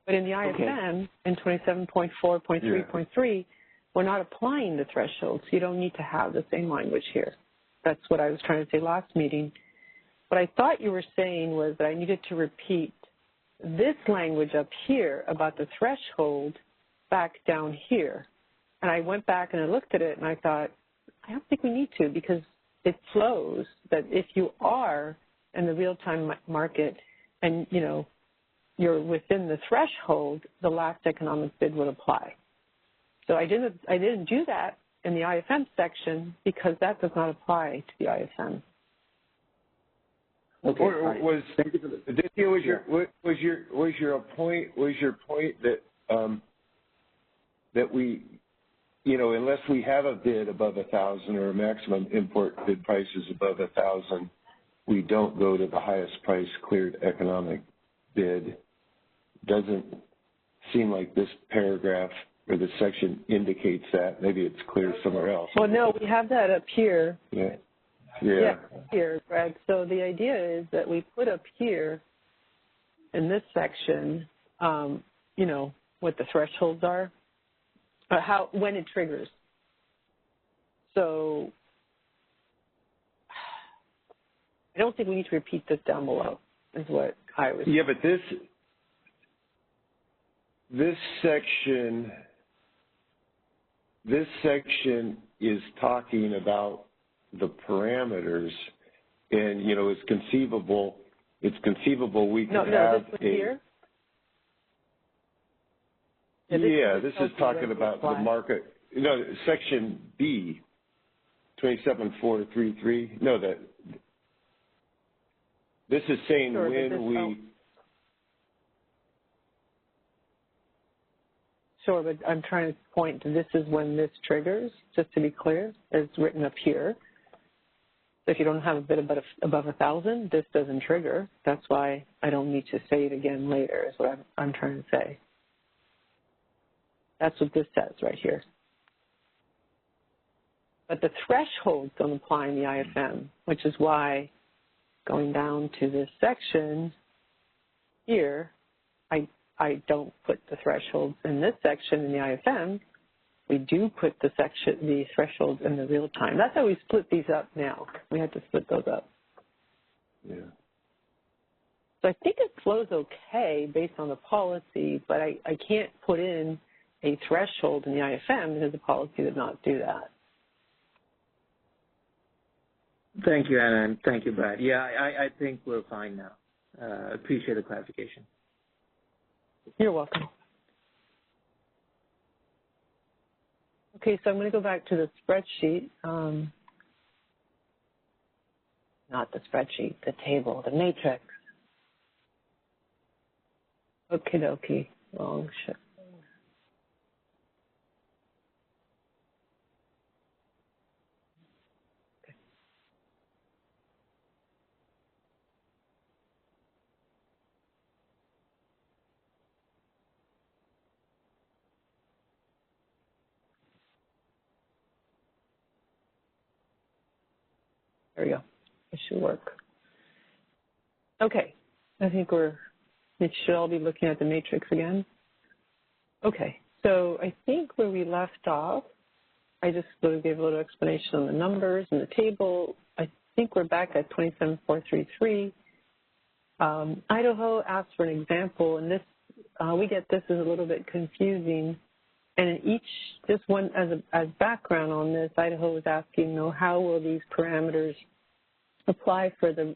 But in the IFM, in 27.4.3.3, we're not applying the threshold, so you don't need to have the same language here. That's what I was trying to say last meeting. What I thought you were saying was that I needed to repeat this language up here about the threshold back down here. And I went back and I looked at it and I thought, I don't think we need to, because it flows that if you are in the real-time market and, you know, you're within the threshold, the last economic bid would apply. So I didn't do that in the IFM section because that does not apply to the IFM. Okay. Or was your point that we, you know, unless we have a bid above 1,000 or a maximum import bid price is above 1,000, we don't go to the highest price cleared economic bid? Doesn't seem like this paragraph or this section indicates that. Maybe it's clear somewhere else. Well, no, we have that up here. Yeah. Here, Brad. So the idea is that we put up here in this section, you know, what the thresholds are, when it triggers. So I don't think we need to repeat this down below, is what I was. Yeah, but this section is talking about the parameters, and you know, it's conceivable we could have this one here. Yeah, this is talking about the market. You know, section B, 27.433. No, this is saying when we. Sure, but I'm trying to point to this is when this triggers, just to be clear, as written up here. So if you don't have a bid above 1,000, this doesn't trigger. That's why I don't need to say it again later, is what I'm trying to say. That's what this says right here. But the thresholds don't apply in the IFM, which is why going down to this section here, I don't put the thresholds in this section in the IFM. We do put the thresholds in the real time. That's how we split these up now. We had to split those up. Yeah. So I think it flows okay based on the policy, but I can't put in a threshold in the IFM because the policy did not do that. Thank you, Anna, and thank you, Brad. Yeah, I think we're fine now. Appreciate the clarification. You're welcome. Okay, so I'm going to go back to the spreadsheet. Not the spreadsheet, the table, the matrix. Okie dokie, wrong shit. There we go. It should work. Okay. I think it should all be looking at the matrix again. Okay. So I think where we left off, I just sort of gave a little explanation on the numbers and the table. I think we're back at 27433. Idaho asked for an example, and this we get this is a little bit confusing. And in each, just one as background on this, Idaho was asking, you know, how will these parameters apply for the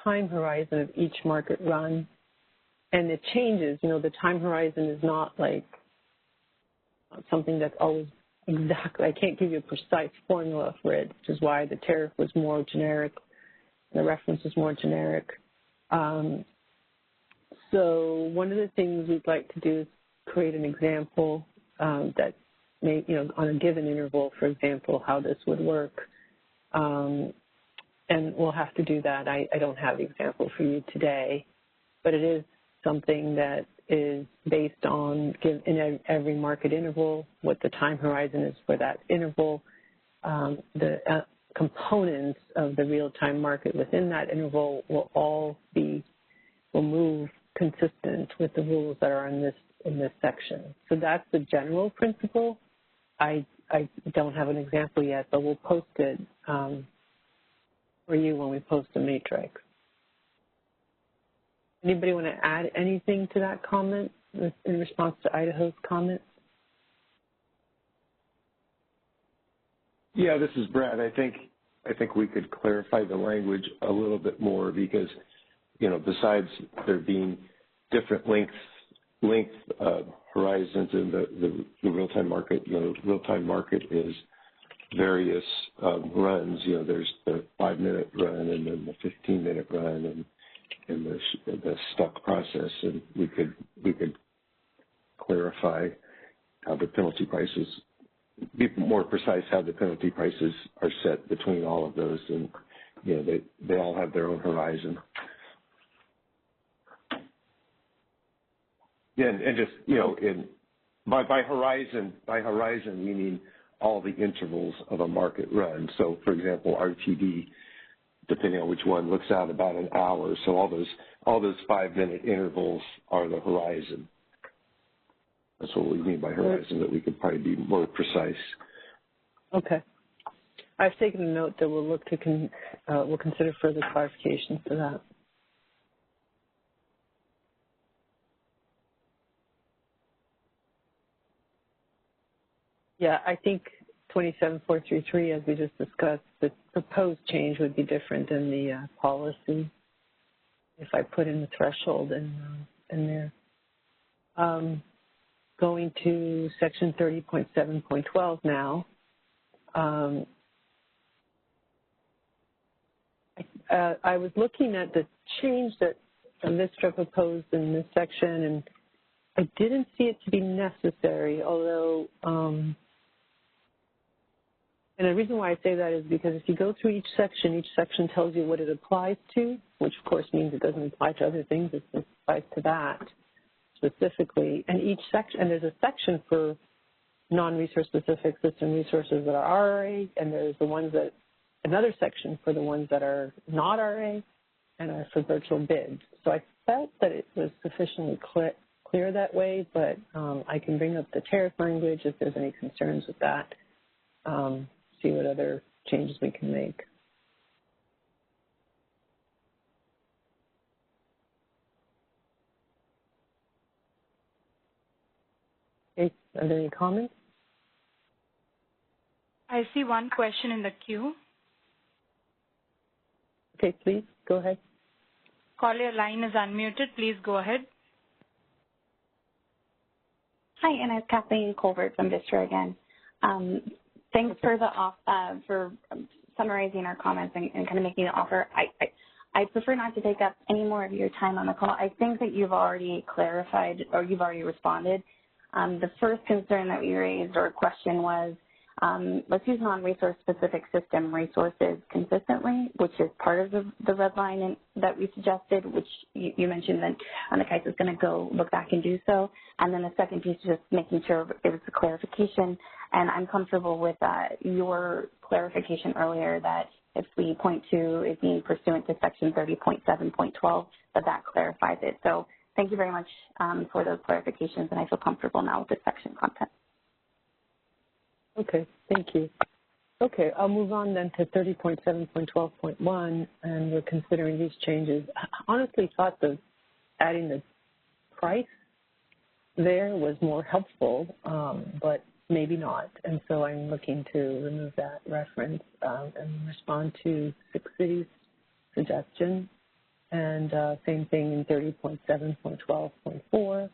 time horizon of each market run? And it changes. You know, the time horizon is not like something that's always exactly. I can't give you a precise formula for it, which is why the tariff was more generic, the reference was more generic. So one of the things we'd like to do is create an example that may, you know, on a given interval, for example, how this would work. And we'll have to do that. I don't have the example for you today, but it is something that is based on, in every market interval, what the time horizon is for that interval. The components of the real-time market within that interval will move consistent with the rules that are in this section. So that's the general principle. I don't have an example yet, but we'll post it for you when we post the matrix. Anybody want to add anything to that comment in response to Idaho's comment? Yeah, this is Brad. I think we could clarify the language a little bit more because, besides there being different length horizons in the real-time market, the real-time market is various runs. There's the 5-minute run and then the 15-minute run and the stuck process, and we could clarify how the penalty prices, be more precise how the penalty prices are set between all of those, and they all have their own horizon. Yeah, and just by horizon we mean all the intervals of a market run. So, for example, RTD, depending on which one, looks out about an hour. So all those 5-minute intervals are the horizon. That's what we mean by horizon, that we could probably be more precise. Okay. I've taken a note that we'll look to we'll consider further clarifications for that. Yeah, I think 27433, as we just discussed, the proposed change would be different than the policy if I put in the threshold in there. Going to section 30.7.12 now. I was looking at the change that Vistra proposed in this section, and I didn't see it to be necessary, although and the reason why I say that is because if you go through each section tells you what it applies to, which of course means it doesn't apply to other things, it applies to that specifically. And each section, and there's a section for non-resource specific system resources that are RRA, and there's the ones that, another section for the ones that are not RA and are for virtual bids. So I felt that it was sufficiently clear that way, but I can bring up the tariff language if there's any concerns with that. See what other changes we can make. Okay, are there any comments? I see one question in the queue. Okay, please, go ahead. Caller, your line is unmuted. Please go ahead. Hi, Anna. It's Kathleen Colbert from Vistra again. Thanks for for summarizing our comments and kind of making the offer. I prefer not to take up any more of your time on the call. I think that you've already clarified or you've already responded. The first concern that we raised or question was, let's use non-resource specific system resources consistently, which is part of the red line that we suggested, which you mentioned that the CAISO is going to go look back and do so. And then the second piece is just making sure it was a clarification. And I'm comfortable with your clarification earlier that if we point to it being pursuant to section 30.7.12, that clarifies it. So thank you very much for those clarifications, and I feel comfortable now with the section content. Okay, thank you. Okay, I'll move on then to 30.7.12.1, and we're considering these changes. I honestly thought that adding the price there was more helpful, but maybe not. And so I'm looking to remove that reference and respond to 6 Cities' suggestion. And same thing in 30.7.12.4.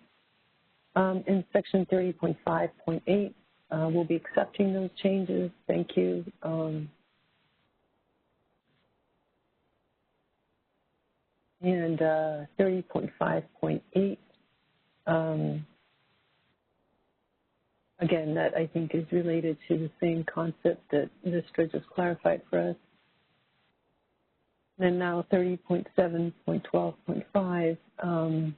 In section 30.5.8, we'll be accepting those changes. Thank you. And 30.5.8, again, that I think is related to the same concept that Vistra just clarified for us. And now 30.7.12.5,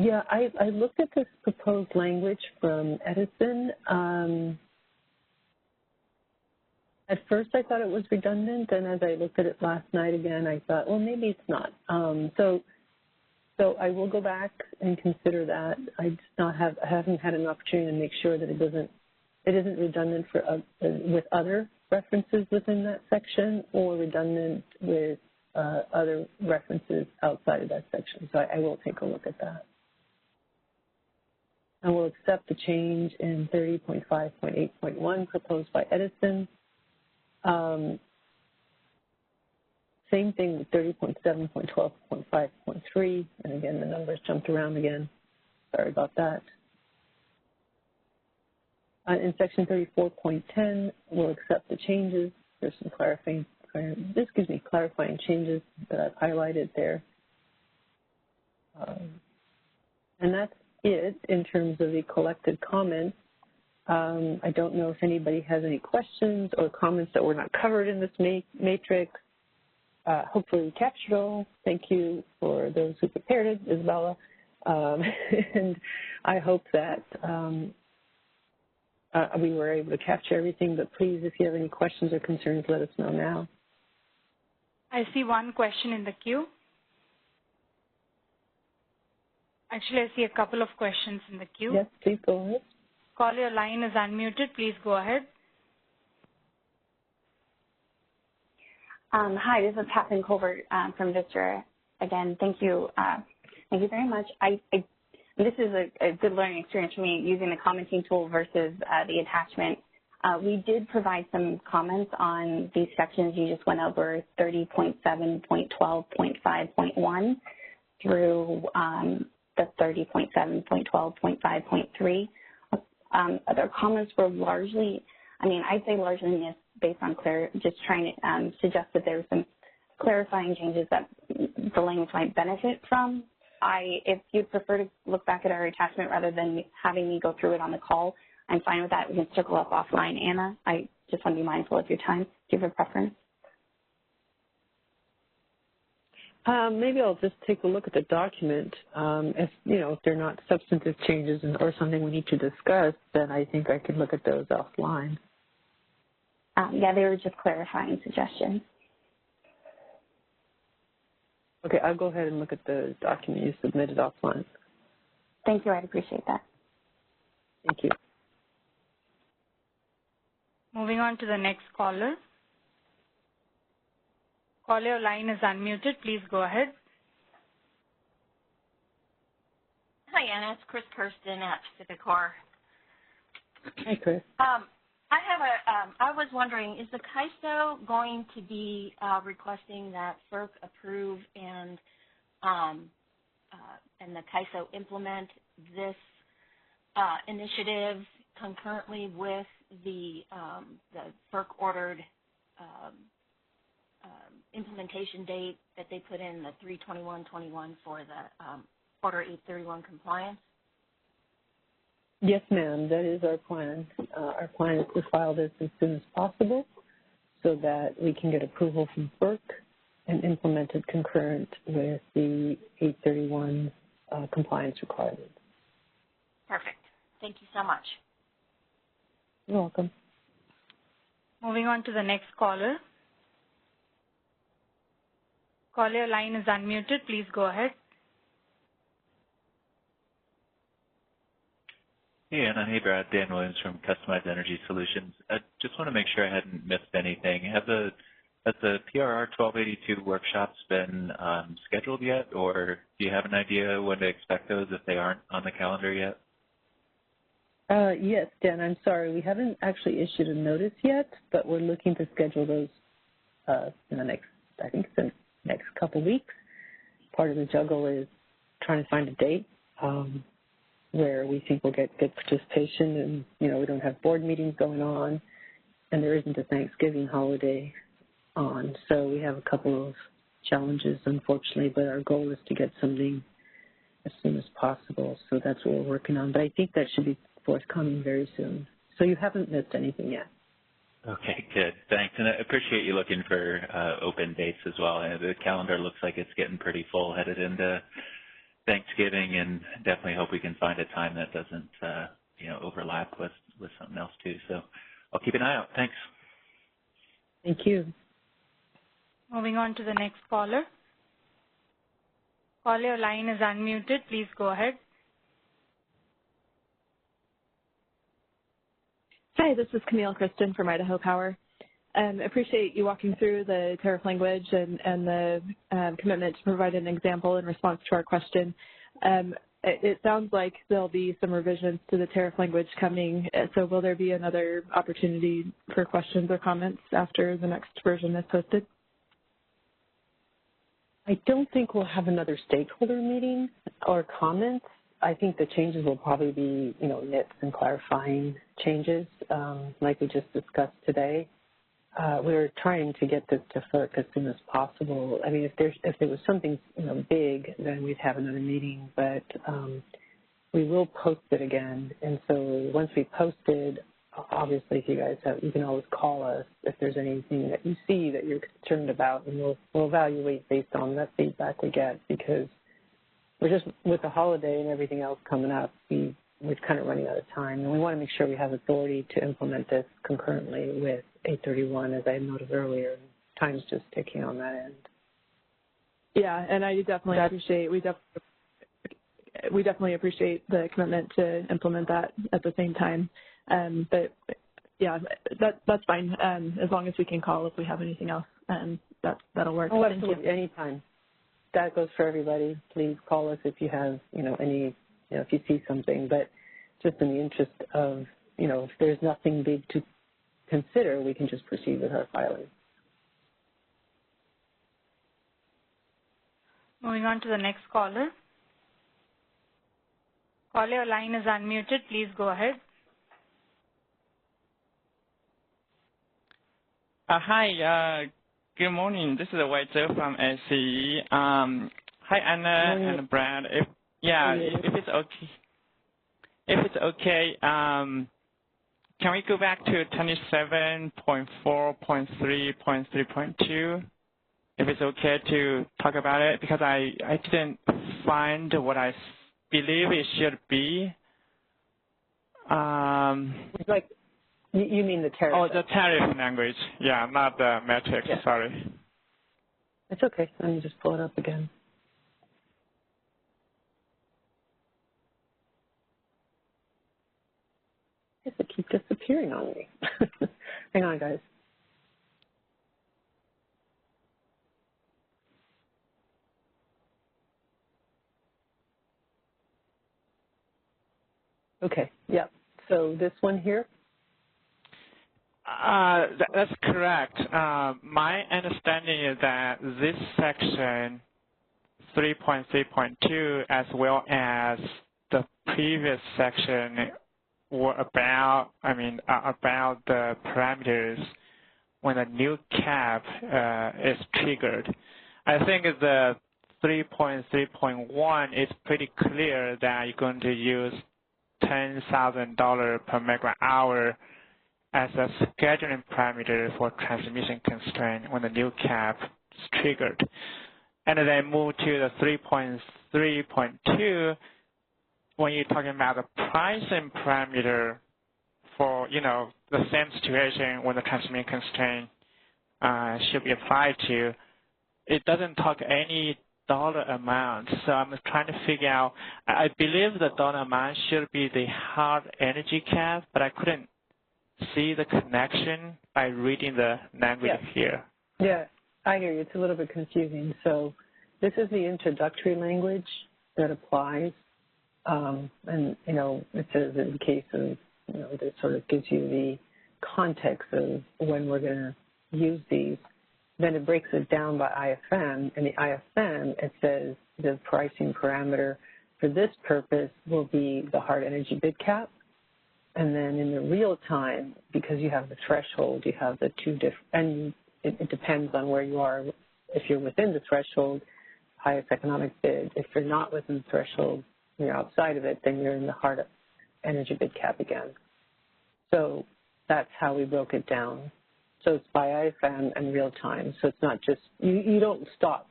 Yeah, I looked at this proposed language from Edison. At first I thought it was redundant, and as I looked at it last night again, I thought, well, maybe it's not. So I will go back and consider that. I haven't had an opportunity to make sure that it isn't redundant with other references within that section or redundant with other references outside of that section. So I will take a look at that. I will accept the change in 30.5.8.1 proposed by Edison. Same thing with 30.7.12.5.3, and again, the numbers jumped around again. Sorry about that. In section 34.10, we'll accept the changes. There's some clarifying changes that I've highlighted there. And that's it in terms of the collected comments. I don't know if anybody has any questions or comments that were not covered in this matrix. Hopefully we captured all. Thank you for those who prepared it, Isabella. And I hope that we were able to capture everything, but please, if you have any questions or concerns, let us know now. I see one question in the queue. Actually, I see a couple of questions in the queue. Yes, please go ahead. Caller, your line is unmuted. Please go ahead. Hi, this is Catherine Colbert from Vistra. Again, thank you. Thank you very much. This is a good learning experience for me using the commenting tool versus the attachment. We did provide some comments on these sections you just went over, 30.7.12.5.1 through the 30.7.12.5.3. Other comments were largely, I'd say largely missed based on just trying to suggest that there were some clarifying changes that the language might benefit from. If you'd prefer to look back at our attachment rather than having me go through it on the call, I'm fine with that. We can circle up offline. Anna, I just want to be mindful of your time. Do you have a preference? Maybe I'll just take a look at the document. If they're not substantive changes or something we need to discuss, then I think I could look at those offline. Yeah, they were just clarifying suggestions. Okay, I'll go ahead and look at the document you submitted offline. Thank you. I'd appreciate that. Thank you. Moving on to the next caller. Caller, your line is unmuted. Please go ahead. Hi, Anna. It's Chris Kirsten at Pacific Core. Hi, Chris. I was wondering, is the CAISO going to be requesting that FERC approve and the CAISO implement this initiative concurrently with the FERC ordered implementation date that they put in the 3/21/21 for the Order 831 compliance? Yes, ma'am, that is our plan. Our plan is to file this as soon as possible so that we can get approval from FERC and implement it concurrent with the 831 compliance requirements. Perfect. Thank you so much. You're welcome. Moving on to the next caller. Caller, your line is unmuted. Please go ahead. Hey, Anna. Hey, Brad. Dan Williams from Customized Energy Solutions. I just want to make sure I hadn't missed anything. Has the PRR 1282 workshops been scheduled yet, or do you have an idea when to expect those if they aren't on the calendar yet? Yes, Dan, I'm sorry. We haven't actually issued a notice yet, but we're looking to schedule those in the next couple weeks. Part of the juggle is trying to find a date where we think we'll get good participation and, we don't have board meetings going on and there isn't a Thanksgiving holiday on. So we have a couple of challenges, unfortunately, but our goal is to get something as soon as possible. So that's what we're working on. But I think that should be forthcoming very soon. So you haven't missed anything yet. Okay, good. Thanks. And I appreciate you looking for open dates as well. The calendar looks like it's getting pretty full headed into Thanksgiving, and definitely hope we can find a time that doesn't, overlap with something else too. So I'll keep an eye out. Thanks. Thank you. Moving on to the next caller. Caller, your line is unmuted. Please go ahead. Hi, this is Camille Kristen from Idaho Power. Appreciate you walking through the tariff language and the commitment to provide an example in response to our question. It sounds like there'll be some revisions to the tariff language coming. So will there be another opportunity for questions or comments after the next version is posted? I don't think we'll have another stakeholder meeting or comments. I think the changes will probably be, nits and clarifying changes, like we just discussed today. We're trying to get this to FERC as soon as possible. I mean, if there was something, big, then we'd have another meeting, but we will post it again. And so once we post it, obviously, if you guys you can always call us if there's anything that you see that you're concerned about, and we'll evaluate based on that feedback we get, because we're just, with the holiday and everything else coming up, we're kind of running out of time, and we want to make sure we have authority to implement this concurrently with 831, as I noted earlier. Time's just ticking on that end. Yeah, and I definitely appreciate, we definitely appreciate the commitment to implement that at the same time. But yeah, that's fine. As long as we can call if we have anything else, that'll work. Oh, absolutely, anytime. That goes for everybody. Please call us if you have, if you see something. But just in the interest of, if there's nothing big to consider, we can just proceed with our filing. Moving on to the next caller. Caller, your line is unmuted. Please go ahead. Hi, good morning. This is Wei Zhou from SCE. Hi, Anna and Brad. If it's okay, can we go back to 27.4.3.3.2? If it's okay to talk about it, because I didn't find what I believe it should be. Like, you mean the tariff? Oh, the tariff language. Yeah, not the metrics. Yeah. Sorry. It's okay. Let me just pull it up again. I guess it keeps disappearing on me. Hang on, guys. Okay. Yeah. So this one here. That's correct. My understanding is that this section 3.3.2, as well as the previous section, were about the parameters when a new cap is triggered. I think the 3.3.1 is pretty clear that you're going to use $10,000 per megawatt hour as a scheduling parameter for transmission constraint when the new cap is triggered. And then move to the 3.3.2 when you're talking about the pricing parameter for, the same situation when the transmission constraint should be applied to. It doesn't talk any dollar amount. So I'm trying to figure out, I believe the dollar amount should be the hard energy cap, but I couldn't see the connection by reading the language here. Yeah, I hear you. It's a little bit confusing. So this is the introductory language that applies. And, it says in case of, that sort of gives you the context of when we're going to use these. Then it breaks it down by IFM. And the IFM, it says the pricing parameter for this purpose will be the hard energy bid cap. And then in the real time, because you have the threshold, you have the two different, and it depends on where you are. If you're within the threshold, highest economic bid. If you're not within the threshold, you're outside of it, then you're in the hard energy bid cap again. So that's how we broke it down. So it's by IFM and real time. So it's not just, you don't stop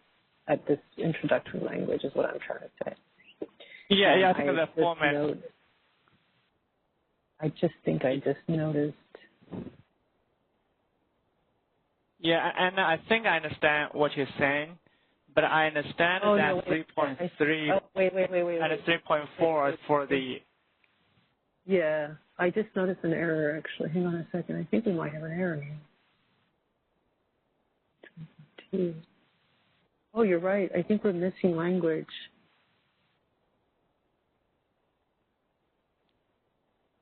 at this introductory language is what I'm trying to say. Yeah, I think the format. I just think I just noticed. Yeah, and I think I understand what you're saying, but I understand that 3.3 and 3.4 for the. Yeah, I just noticed an error actually. Hang on a second. I think we might have an error here. Oh, you're right. I think we're missing language.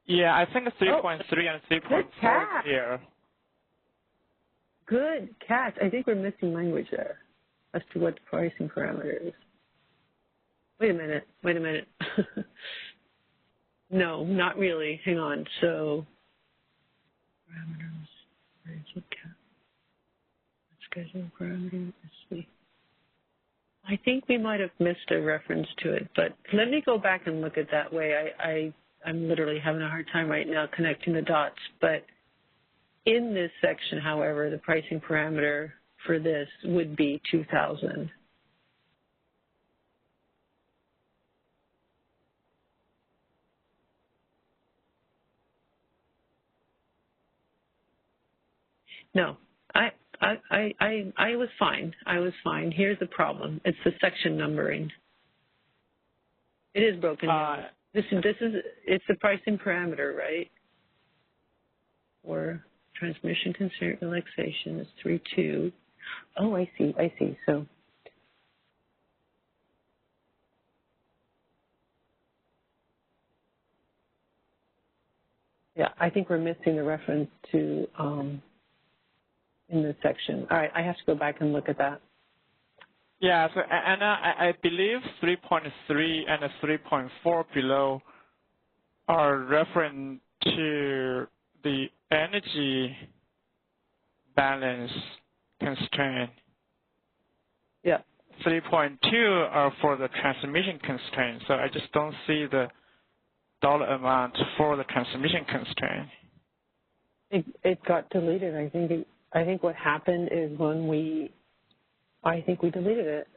Yeah, I think 3.3 and 3.4 here. Good catch. I think we're missing language there as to what the pricing parameter is. Wait a minute. No, not really. Hang on. So, parameters, rigid cap, schedule parameter, let's see. I think we might have missed a reference to it, but let me go back and look at that way. I'm literally having a hard time right now connecting the dots, but in this section, however, the pricing parameter for this would be 2,000. No, I was fine. I was fine. Here's the problem. It's the section numbering. It is broken down. It's the pricing parameter, right? Or transmission constraint relaxation is 3.2. Oh, I see. So yeah, I think we're missing the reference to in this section. All right, I have to go back and look at that. Yeah, so Anna, I believe 3.3 and 3.4 below are referring to the energy balance constraint. Yeah. 3.2 are for the transmission constraint, so I just don't see the dollar amount for the transmission constraint. It got deleted. I think what happened is I think we deleted it.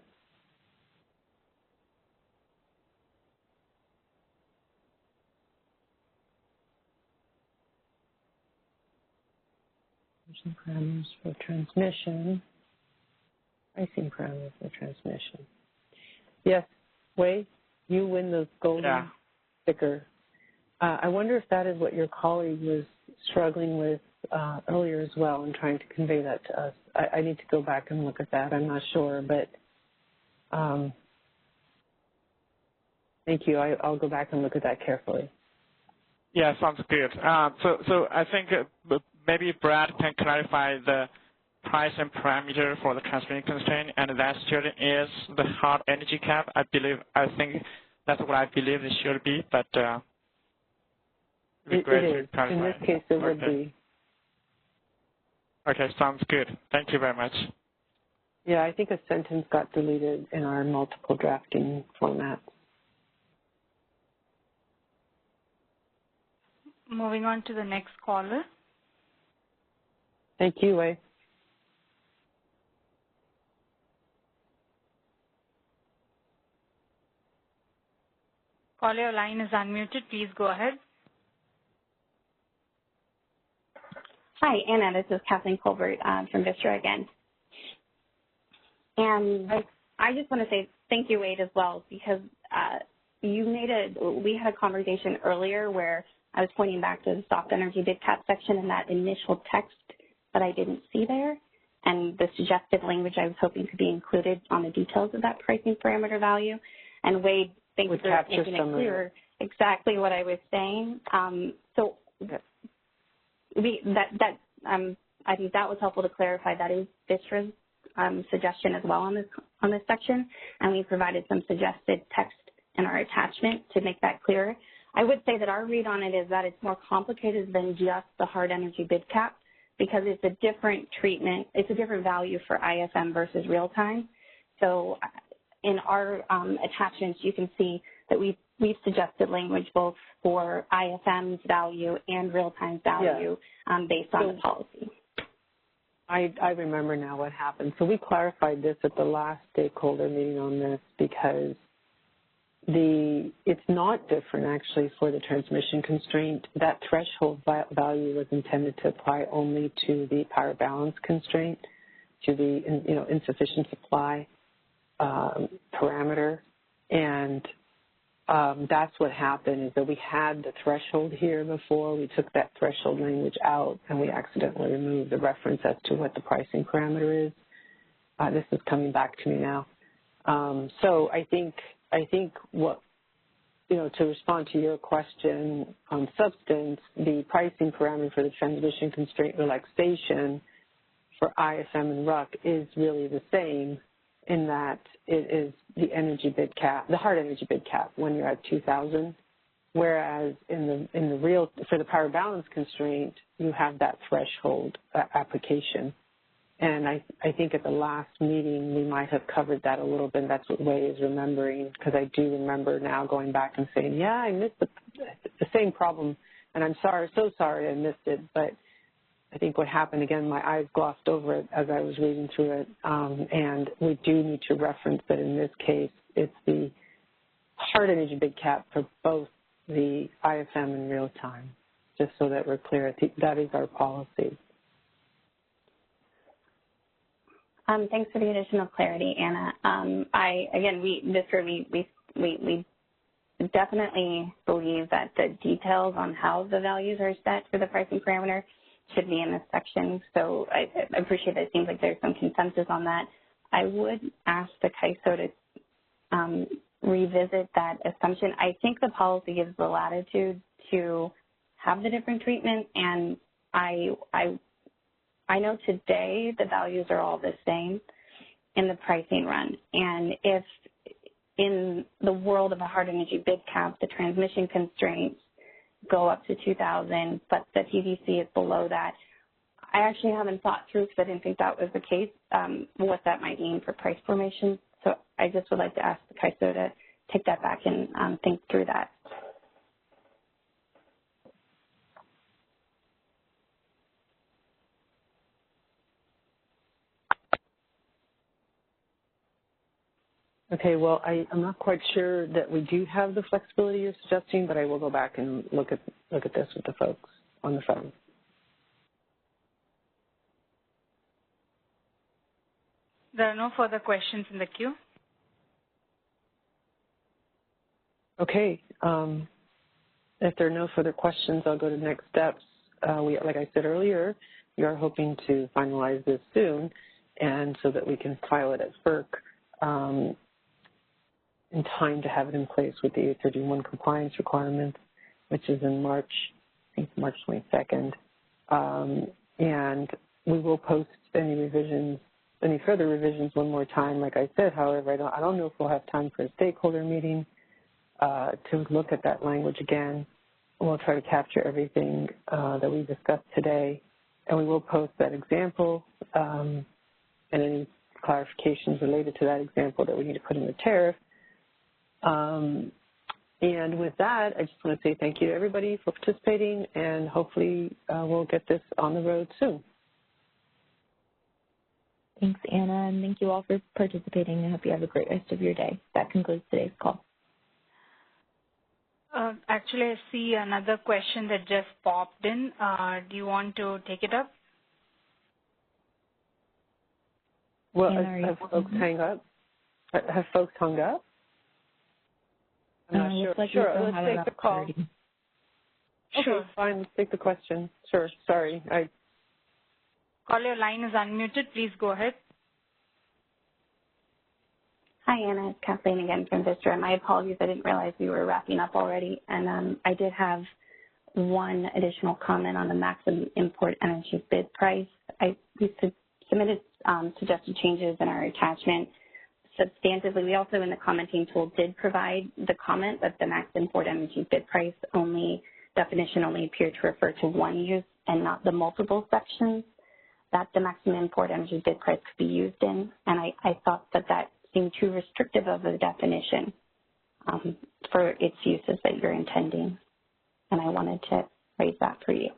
Parameters for transmission. Pricing parameters for transmission. Yes, Wei, you win the golden sticker. I wonder if that is what your colleague was struggling with earlier as well and trying to convey that to us. I need to go back and look at that. I'm not sure, but thank you. I'll go back and look at that carefully. Yeah, sounds good. So I think maybe Brad can clarify the price and parameter for the transmission constraint, and that student is the hard energy cap. I think that's what I believe it should be, but it is. In this case, it would be. Okay, sounds good. Thank you very much. Yeah, I think a sentence got deleted in our multiple drafting format. Moving on to the next caller. Thank you, Wei. Caller, your line is unmuted. Please go ahead. Hi, Anna. This is Kathleen Colbert from Vistra again. And I just want to say thank you, Wade, as well, because we had a conversation earlier where I was pointing back to the soft energy bid cap section and that initial text that I didn't see there, and the suggested language I was hoping could be included on the details of that pricing parameter value. And Wade, thank you for making it clear exactly what I was saying. I think that was helpful to clarify. That is Vistra's suggestion as well on this section, and we provided some suggested text in our attachment to make that clearer. I would say that our read on it is that it's more complicated than just the hard energy bid cap because it's a different treatment. It's a different value for ISM versus real time. So in our attachments, you can see that we've suggested language both for ISM's value and real time value based on the policy. I remember now what happened. So we clarified this at the last stakeholder meeting on this because it's not different actually for the transmission constraint. That threshold value was intended to apply only to the power balance constraint, to the insufficient supply parameter, and that's what happened is that we had the threshold here before. We took that threshold language out and we accidentally removed the reference as to what the pricing parameter is. This is coming back to me now. So I think what, to respond to your question on substance, the pricing parameter for the transmission constraint relaxation for ISM and RUC is really the same in that it is the energy bid cap, the hard energy bid cap when you're at 2,000, whereas in the real, for the power balance constraint, you have that threshold application. And I think at the last meeting, we might have covered that a little bit. That's what Wei is remembering, because I do remember now going back and saying, yeah, I missed the same problem, and I'm so sorry I missed it. But I think what happened, again, my eyes glossed over it as I was reading through it, and we do need to reference that in this case, it's the hard energy bid cap for both the ISM and real time, just so that we're clear. I think that is our policy. Thanks for the additional clarity, Anna. We definitely believe that the details on how the values are set for the pricing parameter should be in this section. So I appreciate that it seems like there's some consensus on that. I would ask the CAISO to revisit that assumption. I think the policy gives the latitude to have the different treatment, and I know today the values are all the same in the pricing run. And if in the world of a hard energy bid cap, the transmission constraints go up to 2,000, but the TVC is below that, I actually haven't thought through, because I didn't think that was the case, what that might mean for price formation. So I just would like to ask the CAISO to take that back and think through that. Okay, well, I'm not quite sure that we do have the flexibility you're suggesting, but I will go back and look at this with the folks on the phone. There are no further questions in the queue. Okay. If there are no further questions, I'll go to next steps. Like I said earlier, we are hoping to finalize this soon, and so that we can file it at FERC in time to have it in place with the 831 compliance requirements, which is in March, I think March 22nd. And we will post any further revisions one more time. Like I said, however, I don't know if we'll have time for a stakeholder meeting to look at that language again. We'll try to capture everything that we discussed today, and we will post that example and any clarifications related to that example that we need to put in the tariff. And with that, I just want to say thank you to everybody for participating, and hopefully we'll get this on the road soon. Thanks, Anna, and thank you all for participating. I hope you have a great rest of your day. That concludes today's call. Actually, I see another question that just popped in. Do you want to take it up? Well, have folks hang up? Have folks hung up? I'm not sure. Like sure, let's take the call. Sure. Okay, fine, let's take the question. Sure, sorry. Caller, your line is unmuted. Please go ahead. Hi, Anna. It's Kathleen again from Vistra. My apologies. I didn't realize we were wrapping up already. And I did have one additional comment on the maximum import energy bid price. We submitted suggested changes in our attachment. Substantively, we also in the commenting tool did provide the comment that the max import energy bid price definition only appeared to refer to one use and not the multiple sections that the maximum import energy bid price could be used in. And I thought that seemed too restrictive of a definition for its uses that you're intending. And I wanted to raise that for you.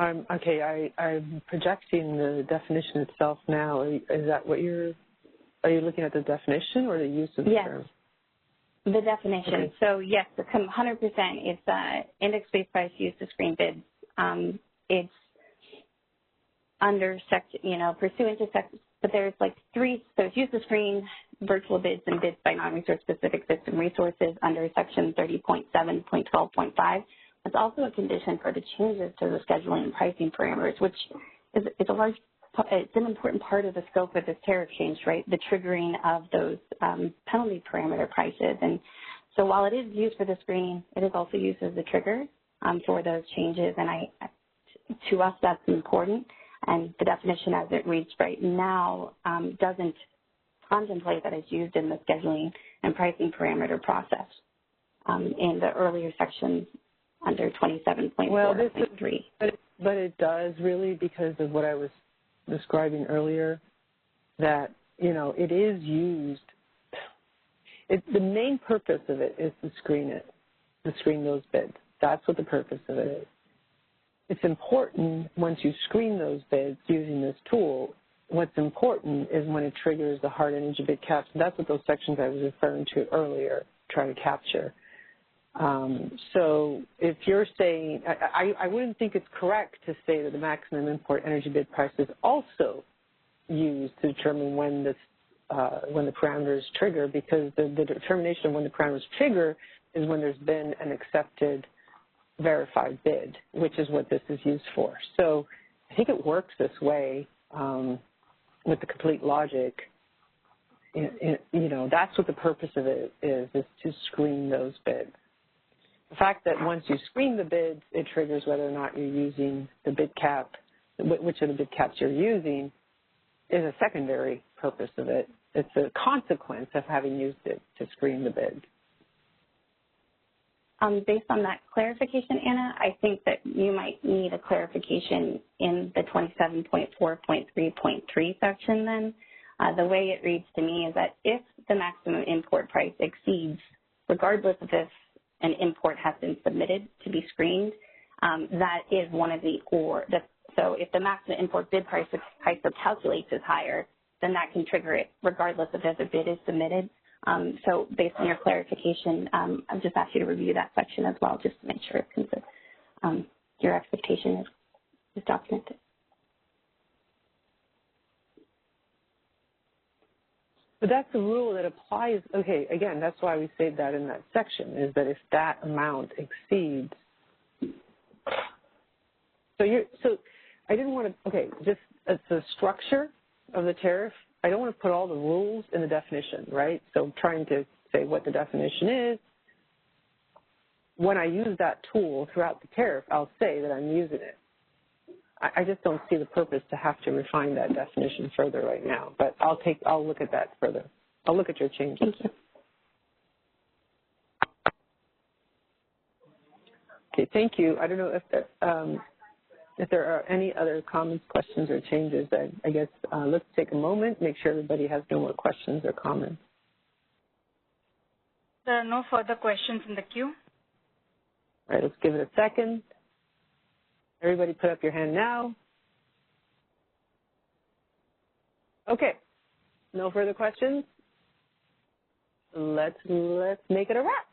Okay, I'm projecting the definition itself now. Is that what you're Are you looking at the definition or the use of the term? The definition. Okay. So yes, 100%. It's index-based price used to screen bids. It's under pursuant to section, but there's like three. So it's used to screen virtual bids and bids by non-resource specific system resources under section 30.7.12.5. It's also a condition for the changes to the scheduling and pricing parameters, which is it's an important part of the scope of this tariff change, right? The triggering of those penalty parameter prices. And so while it is used for the screening, it is also used as a trigger for those changes. And to us, that's important. And the definition as it reads right now doesn't contemplate that it's used in the scheduling and pricing parameter process in the earlier sections under 27.4.3. Well, but it does really, because of what I was describing earlier, that, it is used. The main purpose of it is to screen those bids. That's what the purpose of it is. It's important once you screen those bids using this tool, what's important is when it triggers the hard energy bid caps. That's what those sections I was referring to earlier try to capture. So if you're saying, I wouldn't think it's correct to say that the maximum import energy bid price is also used to determine when the parameters trigger, because the determination of when the parameters trigger is when there's been an accepted verified bid, which is what this is used for. So I think it works this way with the complete logic. That's what the purpose of it is to screen those bids. The fact that once you screen the bids, it triggers whether or not you're using the bid cap, which of the bid caps you're using, is a secondary purpose of it. It's a consequence of having used it to screen the bid. Based on that clarification, Anna, I think that you might need a clarification in the 27.4.3.3 section then. The way it reads to me is that if the maximum import price exceeds, regardless of if an import has been submitted to be screened, that is one of so if the maximum import bid price that CAISO calculates is higher, then that can trigger it regardless of if a bid is submitted. So based on your clarification, I've just asked you to review that section as well, just to make sure your expectation is documented. But that's the rule that applies. Okay, again, that's why we say that in that section, is that if that amount exceeds. So I didn't want to, just as the structure of the tariff, I don't want to put all the rules in the definition, right? So I'm trying to say what the definition is. When I use that tool throughout the tariff, I'll say that I'm using it. I just don't see the purpose to have to refine that definition further right now, but I'll look at that further. I'll look at your changes. Thank you. Okay, thank you. I don't know if there are any other comments, questions, or changes. I guess let's take a moment, make sure everybody has no more questions or comments. There are no further questions in the queue. All right, let's give it a second. Everybody put up your hand now. Okay, no further questions. Let's make it a wrap,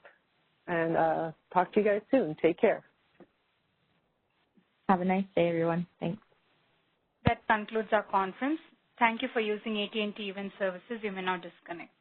and talk to you guys soon. Take care. Have a nice day, everyone. Thanks. That concludes our conference. Thank you for using AT&T Event Services. You may now disconnect.